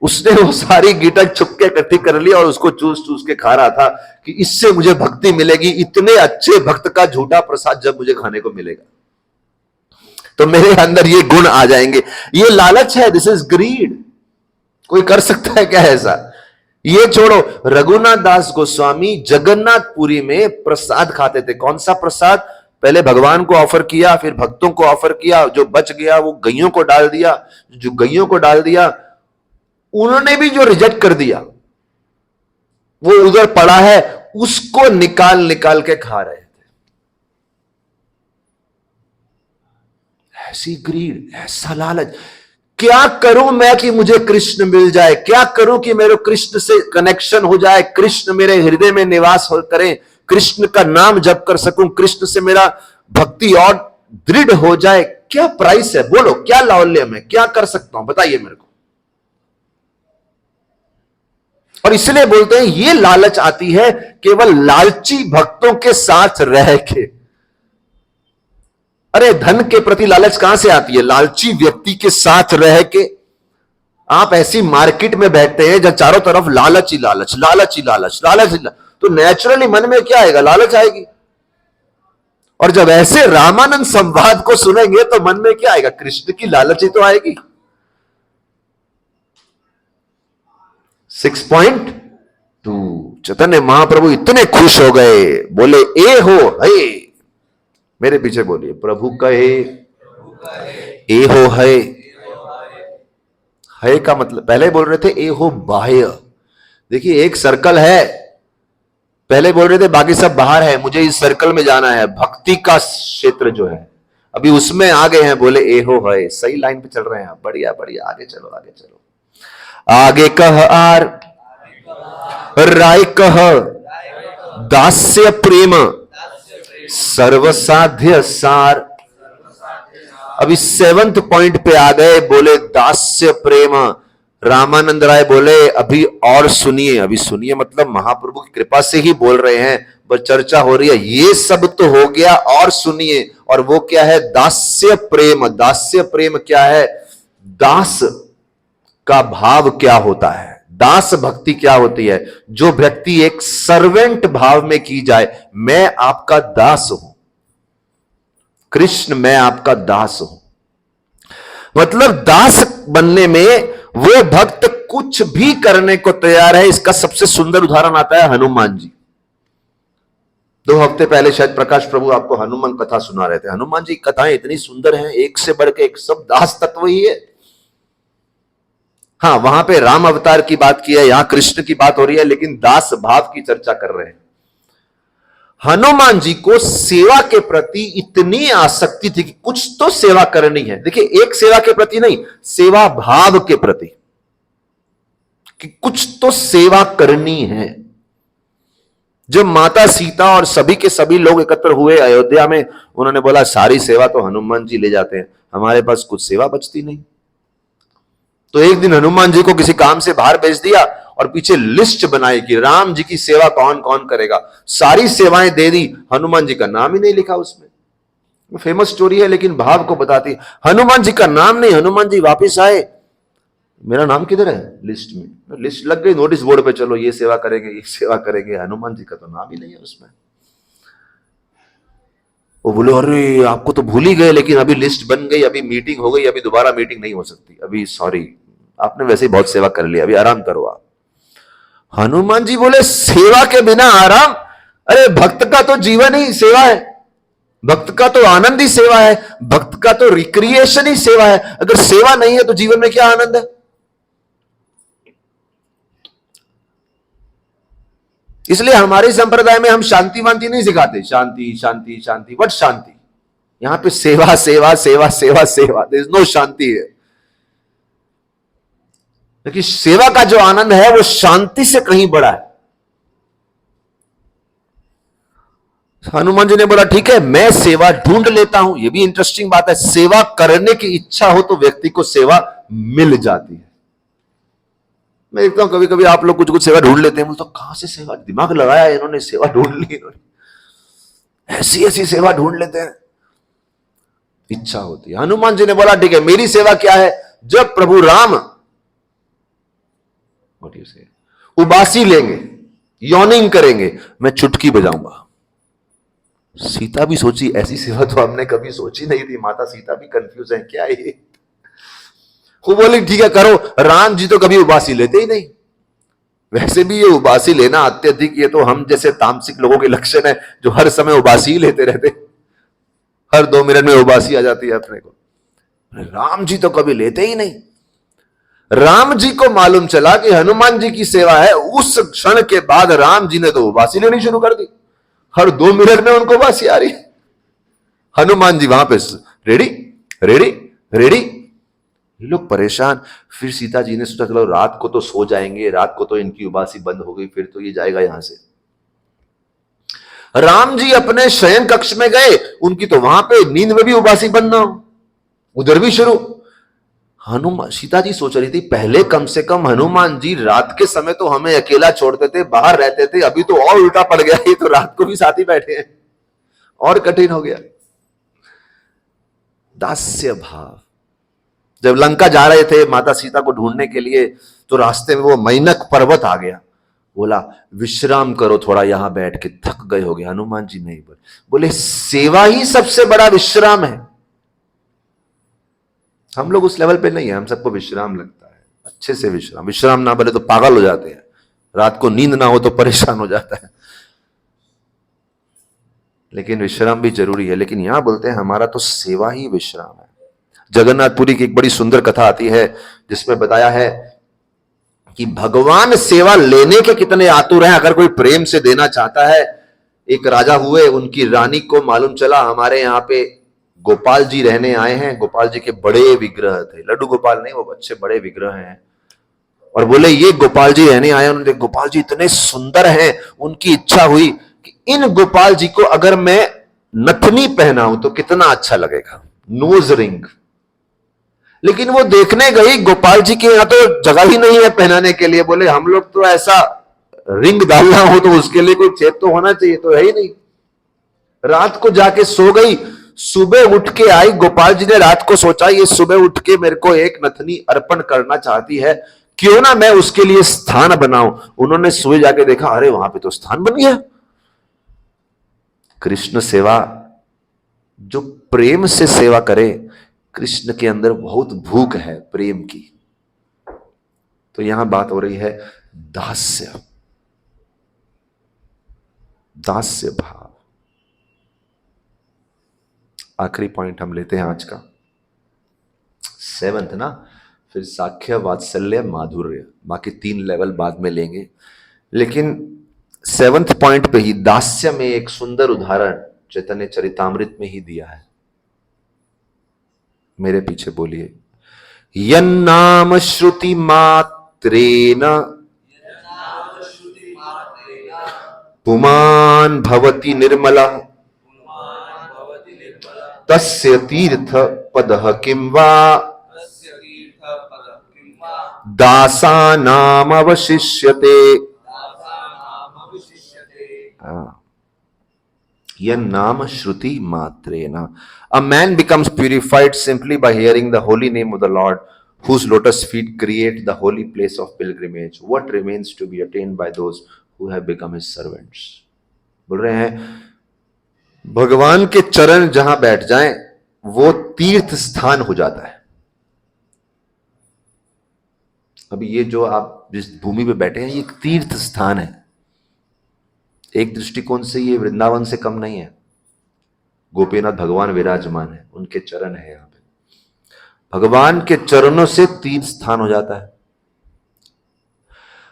उसने वो सारी गिटक छुप के इकट्ठी कर ली और उसको चूस चूस के खा रहा था कि इससे मुझे भक्ति मिलेगी, इतने अच्छे भक्त का झूठा प्रसाद जब मुझे खाने को मिलेगा तो मेरे अंदर ये गुण आ जाएंगे। ये लालच है, दिस इज ग्रीड। कोई कर सकता है क्या ऐसा? ये छोड़ो, रघुनाथ दास गोस्वामी जगन्नाथपुरी में प्रसाद खाते थे। कौन सा प्रसाद? पहले भगवान को ऑफर किया, फिर भक्तों को ऑफर किया, जो बच गया वो गैयों को डाल दिया, जो गैयों को डाल दिया उन्होंने भी जो रिजेक्ट कर दिया वो उधर पड़ा है, उसको निकाल निकाल के खा रहे थे। ऐसी ग्रीड, ऐसा लालच। क्या करूं मैं कि मुझे कृष्ण मिल जाए, क्या करूं कि मेरे कृष्ण से कनेक्शन हो जाए, कृष्ण मेरे हृदय में निवास करें, कृष्ण का नाम जप कर सकूं, कृष्ण से मेरा भक्ति और दृढ़ हो जाए। क्या प्राइस है? बोलो, क्या लौल्य में क्या कर सकता हूं, बताइए मेरे को। और इसलिए बोलते हैं ये लालच आती है केवल लालची भक्तों के साथ रह के। अरे धन के प्रति लालच कहां से आती है? लालची व्यक्ति के साथ रह के। आप ऐसी मार्केट में बैठते हैं जहां चारों तरफ लालच ही लालच, लालच ही लालच, लालच ही लालच, तो नेचुरली मन में क्या आएगा? लालच आएगी। और जब ऐसे रामानंद संवाद को सुनेंगे तो मन में क्या आएगा? कृष्ण की लालच ही तो आएगी। 6.2 चैतन्य महाप्रभु इतने खुश हो गए, बोले ए हो है, मेरे पीछे बोलिए, प्रभु कहे ए हो है का मतलब, पहले बोल रहे थे ए हो बाह्य। देखिए एक सर्कल है, पहले बोल रहे थे बाकी सब बाहर है, मुझे इस सर्कल में जाना है, भक्ति का क्षेत्र जो है, अभी उसमें आ गए हैं, बोले ए हो है। सही लाइन पे चल रहे हैं आप, बढ़िया बढ़िया, आगे चलो आगे चलो। आगे कह आर राय कह दास्य प्रेम सर्वसाध्य सार। अभी 7th पॉइंट पे आ गए, बोले दास्य प्रेम। रामानंद राय बोले अभी और सुनिए, अभी सुनिए मतलब महाप्रभु की कृपा से ही बोल रहे हैं, बस चर्चा हो रही है, ये सब तो हो गया और सुनिए। और वो क्या है? दास्य प्रेम। दास्य प्रेम क्या है? दास का भाव क्या होता है, दास भक्ति क्या होती है? जो व्यक्ति एक सर्वेंट भाव में की जाए, मैं आपका दास हूं कृष्ण, मैं आपका दास हूं। मतलब दास बनने में वो भक्त कुछ भी करने को तैयार है। इसका सबसे सुंदर उदाहरण आता है हनुमान जी। 2 हफ्ते पहले शायद प्रकाश प्रभु आपको हनुमान कथा सुना रहे थे। हनुमान जी की कथाएं इतनी सुंदर हैं, एक से बढ़ के एक, सब दास तत्व ही है। हाँ, वहां पे राम अवतार की बात की है, यहां कृष्ण की बात हो रही है, लेकिन दास भाव की चर्चा कर रहे हैं। हनुमान जी को सेवा के प्रति इतनी आसक्ति थी कि कुछ तो सेवा करनी है। देखिए एक सेवा के प्रति नहीं, सेवा भाव के प्रति, कि कुछ तो सेवा करनी है। जब माता सीता और सभी के सभी लोग एकत्र हुए अयोध्या में, उन्होंने बोला सारी सेवा तो हनुमान जी ले जाते हैं, हमारे पास कुछ सेवा बचती नहीं। तो एक दिन हनुमान जी को किसी काम से बाहर भेज दिया और पीछे लिस्ट बनाई कि राम जी की सेवा कौन कौन करेगा, सारी सेवाएं दे दी, हनुमान जी का नाम ही नहीं लिखा उसमें। फेमस स्टोरी है लेकिन भाव को बताती है। हनुमान जी का नाम नहीं, हनुमान जी वापिस आए, मेरा नाम किधर है लिस्ट में, लिस्ट लग गई नोटिस बोर्ड पे, चलो ये सेवा करेंगे ये सेवा करेंगे, हनुमान जी का तो नाम ही नहीं है उसमें। वो बोले अरे आपको तो भूल ही गए, लेकिन अभी लिस्ट बन गई, अभी मीटिंग हो गई, अभी दोबारा मीटिंग नहीं हो सकती, अभी सॉरी, आपने वैसे ही बहुत सेवा कर लिया, अभी आराम करो आप। हनुमान जी बोले सेवा के बिना आराम? अरे भक्त का तो जीवन ही सेवा है, भक्त का तो आनंद ही सेवा है, भक्त का तो रिक्रिएशन ही सेवा है। अगर सेवा नहीं है तो जीवन में क्या आनंद है? इसलिए हमारे संप्रदाय में हम शांति वांति नहीं सिखाते, शांति शांति शांति, बट शांति, यहां पे सेवा सेवा सेवा सेवा सेवा, देयर इज नो शांति है। लेकिन सेवा का जो आनंद है वो शांति से कहीं बड़ा है। हनुमान जी ने बोला ठीक है मैं सेवा ढूंढ लेता हूं। यह भी इंटरेस्टिंग बात है, सेवा करने की इच्छा हो तो व्यक्ति को सेवा मिल जाती है। मैं देखता हूं कभी कभी आप लोग कुछ कुछ सेवा ढूंढ लेते हैं, तो कहां से सेवा, दिमाग लगाया इन्होंने, सेवा ढूंढ ली इन्होंने, ऐसी ऐसी सेवा ढूंढ लेते हैं, इच्छा होती है। हनुमान जी ने बोला ठीक है मेरी सेवा क्या है, जब प्रभु राम उबासी लेंगे, यॉर्निंग करेंगे, मैं चुटकी बजाऊंगा। सीता भी सोची ऐसी सेवा तो हमने कभी सोची नहीं थी, माता सीता भी कंफ्यूज है क्या ये। वो बोली ठीक है करो। राम जी तो कभी उबासी लेते ही नहीं, वैसे भी ये उबासी लेना अत्यधिक, ये तो हम जैसे तामसिक लोगों के लक्षण है जो हर समय उबासी ही लेते रहते, हर 2 मिनट में उबासी आ जाती है अपने को। राम जी तो कभी लेते ही नहीं। राम जी को मालूम चला कि हनुमान जी की सेवा है, उस क्षण के बाद राम जी ने तो उबासी लेनी शुरू कर दी, हर 2 मिनट में उनको उबासी आ रही। हनुमान जी वहां पे रेडी रेडी रेडी, ये लोग परेशान। फिर सीता जी ने सोचा चलो रात को तो सो जाएंगे, रात को तो इनकी उबासी बंद हो गई, फिर तो ये जाएगा यहां से। राम जी अपने शयन कक्ष में गए, उनकी तो वहां पे नींद में भी उबासी बंद ना हो, उधर भी शुरू। हनुमान सीता जी सोच रही थी पहले कम से कम हनुमान जी रात के समय तो हमें अकेला छोड़ते थे, बाहर रहते थे, अभी तो और उल्टा पड़ गया, ये तो रात को भी साथ ही बैठे हैं, और कठिन हो गया। दास्य भाव। जब लंका जा रहे थे माता सीता को ढूंढने के लिए, तो रास्ते में वो मैनक पर्वत आ गया, बोला विश्राम करो थोड़ा यहां बैठ के, थक गए हो गए। हनुमान जी नहीं बोले सेवा ही सबसे बड़ा विश्राम है। हम लोग उस लेवल पे नहीं है, हम सबको विश्राम लगता है, अच्छे से विश्राम, विश्राम ना बोले तो पागल हो जाते हैं, रात को नींद ना हो तो परेशान हो जाता है। लेकिन विश्राम भी जरूरी है, लेकिन यहां बोलते हैं हमारा तो सेवा ही विश्राम है। जगन्नाथपुरी की एक बड़ी सुंदर कथा आती है जिसमें बताया है कि भगवान सेवा लेने के कितने आतुर हैं। अगर कोई प्रेम से देना चाहता है, एक राजा हुए, उनकी रानी को मालूम चला हमारे यहाँ पे गोपाल जी रहने आए हैं, गोपाल जी के बड़े विग्रह थे, लड्डू गोपाल नहीं, वो अच्छे बड़े विग्रह हैं, और बोले ये गोपाल जी रहने आए, उन्होंने गोपाल जी इतने सुंदर हैं, उनकी इच्छा हुई कि इन गोपाल जी को अगर मैं नथनी पहनाऊं तो कितना अच्छा लगेगा, नोज रिंग। लेकिन वो देखने गई, गोपाल जी के यहां तो जगह ही नहीं है पहनाने के लिए। बोले हम लोग तो ऐसा रिंग डालना हो तो उसके लिए कोई छेद तो होना चाहिए, तो है ही नहीं। रात को जाके सो गई, सुबह उठ के आई। गोपाल जी ने रात को सोचा ये सुबह उठ के मेरे को एक नथनी अर्पण करना चाहती है, क्यों ना मैं उसके लिए स्थान बनाऊं। उन्होंने सुबह जाके देखा, अरे वहां पे तो स्थान बन गया। कृष्ण सेवा, जो प्रेम से सेवा करे, कृष्ण के अंदर बहुत भूख है प्रेम की। तो यहां बात हो रही है दास्य, दास्य भाव। आखिरी पॉइंट हम लेते हैं आज का, 7th ना, फिर साख्य, वात्सल्य, माधुर्य, बाकी 3 लेवल बाद में लेंगे। लेकिन 7th पॉइंट पे ही दास्य में एक सुंदर उदाहरण चैतन्य चरितामृत में ही दिया है। मेरे पीछे बोलिए, यन्नाम श्रुति मात्रेन पुमान् भवति निर्मला तस्य तीर्थ पदः किं वा दासानाम अवशिष्यते। यह नाम श्रुति मात्रेण। A man becomes purified simply by hearing the holy name of the Lord, whose lotus feet create the holy place of pilgrimage. What remains to be attained by those who have become his servants? बोल रहे हैं भगवान के चरण जहां बैठ जाएं वो तीर्थ स्थान हो जाता है। अभी ये जो आप जिस भूमि पे बैठे हैं ये एक तीर्थ स्थान है। एक दृष्टिकोण से ये वृंदावन से कम नहीं है। गोपीनाथ भगवान विराजमान है, उनके चरण है यहां पे। भगवान के चरणों से तीर्थ स्थान हो जाता है।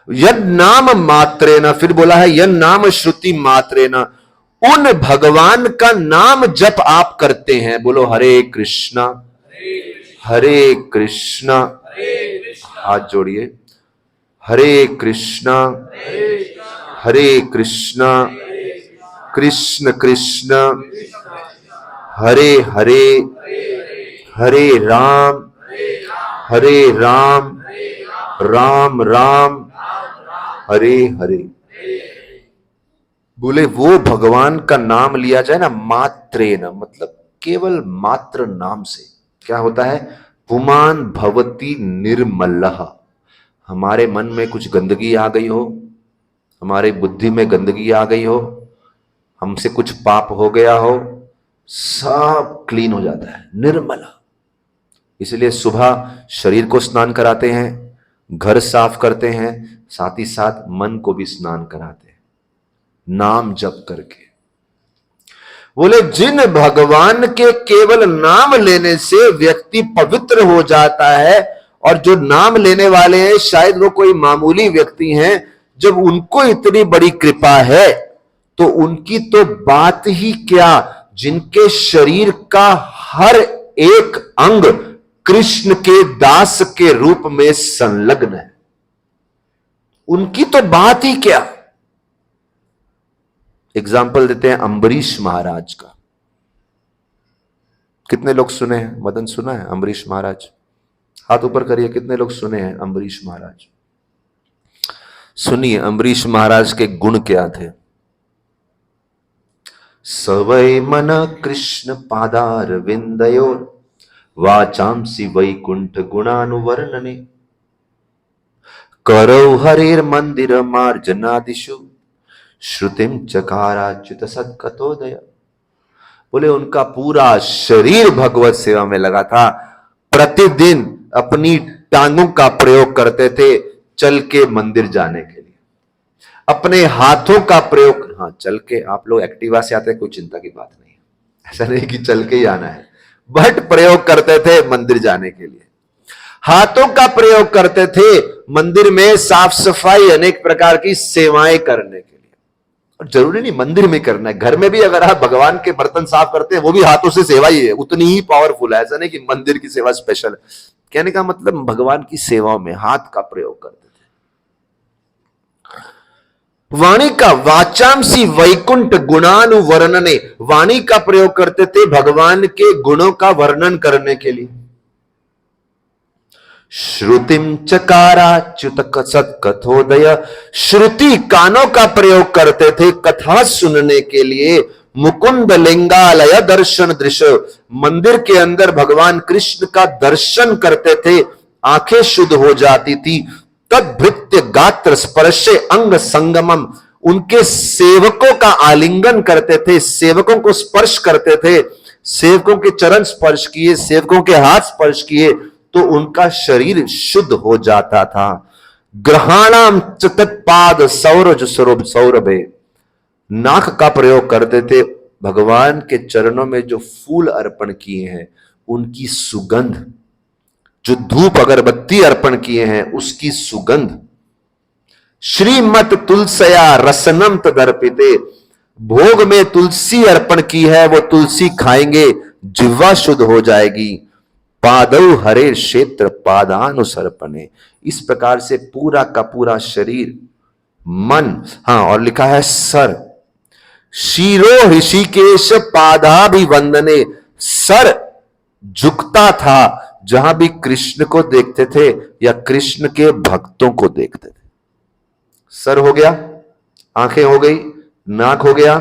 यद नाम मात्रेन, फिर बोला है यद नाम श्रुति मात्रेन, उन भगवान का नाम जप आप करते हैं। बोलो हरे कृष्णा हरे कृष्णा, हाथ जोड़िए, हरे कृष्णा हरे कृष्णा कृष्ण कृष्ण हरे हरे, हरे राम राम राम हरे हरे। बोले वो भगवान का नाम लिया जाए ना मात्रेन, मतलब केवल मात्र नाम से क्या होता है? पुमान भवति निर्मलः। हमारे मन में कुछ गंदगी आ गई हो, हमारी बुद्धि में गंदगी आ गई हो, हमसे कुछ पाप हो गया हो, सब क्लीन हो जाता है, निर्मल। इसलिए सुबह शरीर को स्नान कराते हैं, घर साफ करते हैं, साथ ही साथ मन को भी स्नान कराते हैं नाम जप करके। बोले जिन भगवान के केवल नाम लेने से व्यक्ति पवित्र हो जाता है, और जो नाम लेने वाले हैं शायद वो कोई मामूली व्यक्ति हैं, जब उनको इतनी बड़ी कृपा है तो उनकी तो बात ही क्या, जिनके शरीर का हर एक अंग कृष्ण के दास के रूप में संलग्न है, उनकी तो बात ही क्या। एग्जाम्पल देते हैं अम्बरीश महाराज का। कितने लोग सुने हैं? मदन सुना है अम्बरीश महाराज? हाथ ऊपर करिए, कितने लोग सुने हैं अम्बरीश महाराज? सुनिए अम्बरीश महाराज के गुण क्या थे। सवै मन कृष्ण पादार विंदयोर वाचांसि वैकुंठ गुणानुवर्णने करौ हरेर मंदिर मार्जनादिषु श्रुतिम चकाराच्युत सत्कतोदय। बोले उनका पूरा शरीर भगवत सेवा में लगा था। प्रतिदिन अपनी टांगों का प्रयोग करते थे चल के मंदिर जाने के लिए, अपने हाथों का प्रयोग, हाँ चल के, आप लोग एक्टिवा से आते हैं कोई चिंता की बात नहीं है, ऐसा नहीं कि चल के ही आना है, बट प्रयोग करते थे मंदिर जाने के लिए। हाथों का प्रयोग करते थे मंदिर में साफ सफाई, अनेक प्रकार की सेवाएं करने के लिए। और जरूरी नहीं मंदिर में करना है, घर में भी अगर आप भगवान के बर्तन साफ करते हैं वो भी हाथों से सेवा ही है, उतनी ही पावरफुल है। ऐसा नहीं कि मंदिर की सेवा स्पेशल है। कहने का मतलब भगवान की सेवाओं में हाथ का प्रयोग करते थे। वाणी का वाचांसी वैकुंठ गुणानुवर्णने, वाणी का प्रयोग करते थे भगवान के गुणों का वर्णन करने के लिए। श्रुतिम चकाराच्युत सत्कथोदय, श्रुति कानों का प्रयोग करते थे कथा सुनने के लिए। मुकुंद लिंगालय दर्शन दृश्य, मंदिर के अंदर भगवान कृष्ण का दर्शन करते थे, आंखें शुद्ध हो जाती थी। तद्भृत्य गात्र स्पर्शे अंग संगमम, उनके सेवकों का आलिंगन करते थे, सेवकों को स्पर्श करते थे, सेवकों के चरण स्पर्श किए, सेवकों के हाथ स्पर्श किए तो उनका शरीर शुद्ध हो जाता था। ग्रहाणाम तत्पाद सौरज सौरभे, नाक का प्रयोग करते थे, भगवान के चरणों में जो फूल अर्पण किए हैं उनकी सुगंध, जो धूप अगरबत्ती अर्पण किए हैं उसकी सुगंध। श्रीमत तुलसया रसनम तदर्पिते, भोग में तुलसी अर्पण की है, वो तुलसी खाएंगे जिह्वा शुद्ध हो जाएगी। पादौ हरे क्षेत्र पादानुसर्पणे, इस प्रकार से पूरा का पूरा शरीर, मन, हाँ और लिखा है सर, शीरो ऋषिकेश पादाभिवंदने, सर झुकता था जहां भी कृष्ण को देखते थे या कृष्ण के भक्तों को देखते थे। सर हो गया, आंखें हो गई, नाक हो गया,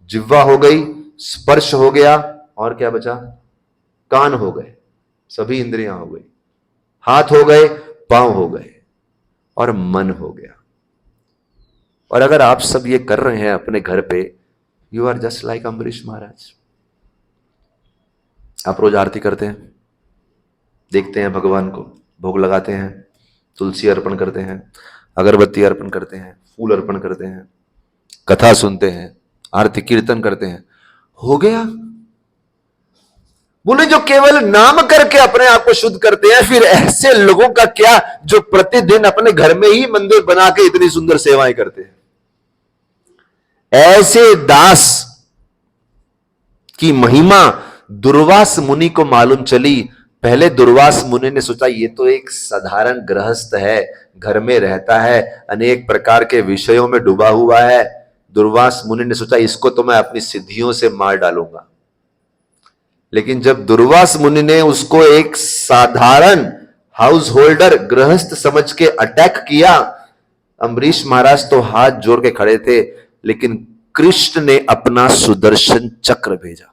जिह्वा हो गई, स्पर्श हो गया, और क्या बचा? कान हो गए, सभी इंद्रियां हो गई, हाथ हो गए, पांव हो गए, और मन हो गया। और अगर आप सब ये कर रहे हैं अपने घर पे, you are just like Ambarish Maharaj. आप रोज आरती करते हैं, देखते हैं भगवान को, भोग लगाते हैं, तुलसी अर्पण करते हैं, अगरबत्ती अर्पण करते हैं, फूल अर्पण करते हैं, कथा सुनते हैं, आरती कीर्तन करते हैं, हो गया। बोले जो केवल नाम करके अपने आप को शुद्ध करते हैं, फिर ऐसे लोगों का क्या जो प्रतिदिन अपने घर में ही मंदिर बना के इतनी सुंदर सेवाएं करते हैं। ऐसे दास की महिमा दुर्वास मुनि को मालूम चली। पहले दुर्वास मुनि ने सोचा ये तो एक साधारण गृहस्थ है, घर में रहता है, अनेक प्रकार के विषयों में डूबा हुआ है। दुर्वास मुनि ने सोचा इसको तो मैं अपनी सिद्धियों से मार डालूंगा। लेकिन जब दुर्वास मुनि ने उसको एक साधारण हाउस होल्डर गृहस्थ समझ के अटैक किया, अम्बरीश महाराज तो हाथ जोड़ के खड़े थे, लेकिन कृष्ण ने अपना सुदर्शन चक्र भेजा,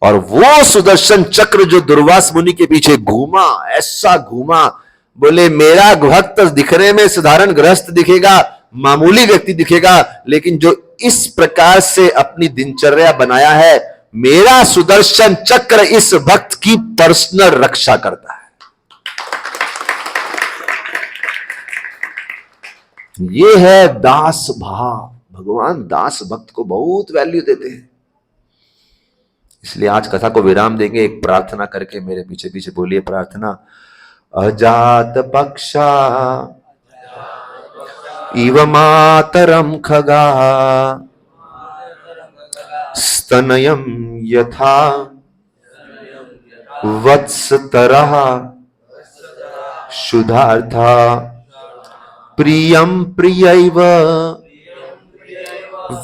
और वो सुदर्शन चक्र जो दुर्वास मुनि के पीछे घूमा, ऐसा घूमा, बोले मेरा भक्त दिखने में साधारण गृहस्थ दिखेगा, मामूली व्यक्ति दिखेगा, लेकिन जो इस प्रकार से अपनी दिनचर्या बनाया है, मेरा सुदर्शन चक्र इस भक्त की पर्सनल रक्षा करता है। ये है दास भाव। भगवान दास भक्त को बहुत वैल्यू देते हैं। इसलिए आज कथा को विराम देंगे एक प्रार्थना करके। मेरे पीछे पीछे बोलिए प्रार्थना। अजात पक्षा इव मातरम खगा स्तनयम यथा वत्सतरः शुद्धार्था प्रियम प्रियैव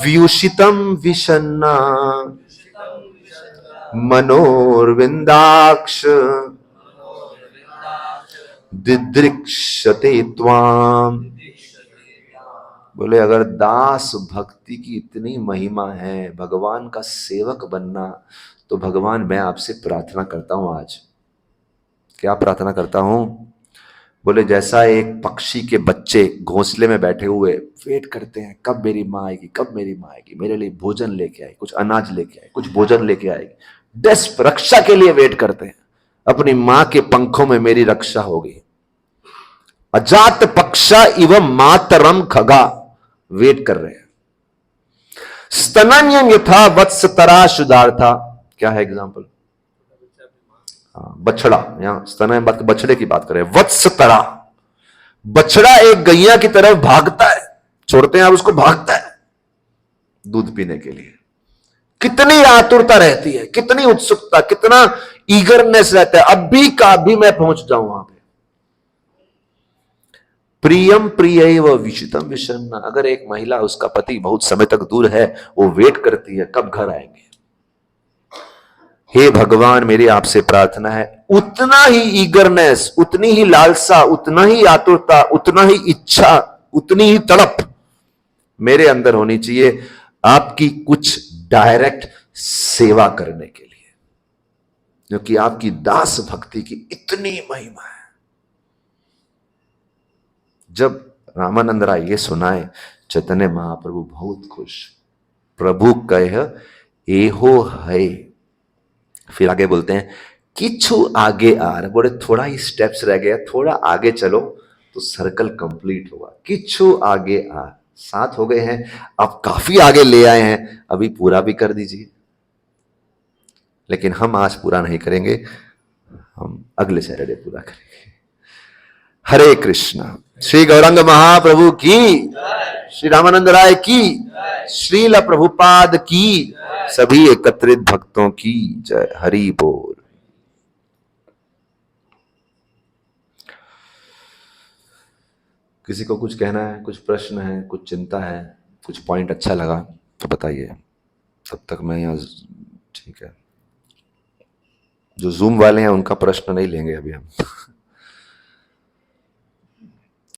व्युषितम विषन्ना मनोर्विंदाक्ष दिदृक्षते त्वाम। बोले अगर दास भक्ति की इतनी महिमा है, भगवान का सेवक बनना, तो भगवान मैं आपसे प्रार्थना करता हूं आज। क्या प्रार्थना करता हूं? बोले जैसा एक पक्षी के बच्चे घोंसले में बैठे हुए वेट करते हैं, कब मेरी माँ आएगी, कब मेरी माँ आएगी, मेरे लिए भोजन लेके आए, कुछ अनाज लेके आए, कुछ भोजन लेके आएगी, डेस्प रक्षा के लिए वेट करते हैं, अपनी माँ के पंखों में मेरी रक्षा होगी। अजात पक्षा इव मातरम खगा, वेट कर रहे हैं। स्तनन्यम यथा वत्सतरा शुद्धार्था, क्या है एग्जांपल? बछड़ा, यहां स्तन बछड़े की बात करें। वत्सतरा, बछड़ा एक गैया की तरफ भागता है, छोड़ते हैं आप उसको, भागता है दूध पीने के लिए। कितनी आतुरता रहती है, कितनी उत्सुकता, कितना ईगरनेस रहता है, अभी का अभी मैं पहुंच जाऊं वहां पे। प्रियम प्रियैव विषितम विषन्ना, अगर एक महिला, उसका पति बहुत समय तक दूर है, वो वेट करती है कब घर आएंगे। हे भगवान मेरी आपसे प्रार्थना है, उतना ही ईगरनेस, उतनी ही लालसा, उतना ही आतुरता, उतना ही इच्छा, उतनी ही तड़प मेरे अंदर होनी चाहिए आपकी कुछ डायरेक्ट सेवा करने के लिए, क्योंकि आपकी दास भक्ति की इतनी महिमा है। जब रामानंद राय ये सुनाए, चैतन्य महाप्रभु बहुत खुश। प्रभु कह एहो है, फिर आगे बोलते हैं किछु आगे आ रहा, बोले थोड़ा ही स्टेप्स रह गया, थोड़ा आगे चलो तो सर्कल कंप्लीट होगा। किछु आगे आ, 7 हो गए हैं, अब काफी आगे ले आए हैं, अभी पूरा भी कर दीजिए। लेकिन हम आज पूरा नहीं करेंगे, हम अगले सैटरडे पूरा करेंगे। हरे कृष्णा। श्री गौरांग महाप्रभु की, श्री रामानंद राय की, श्रील प्रभुपाद की, सभी एकत्रित भक्तों की जय। हरि बोल। किसी को कुछ कहना है, कुछ प्रश्न है, कुछ चिंता है, कुछ पॉइंट अच्छा लगा तो बताइए, तब तक मैं यहाँ। ठीक है। जो जूम वाले हैं उनका प्रश्न नहीं लेंगे अभी हम।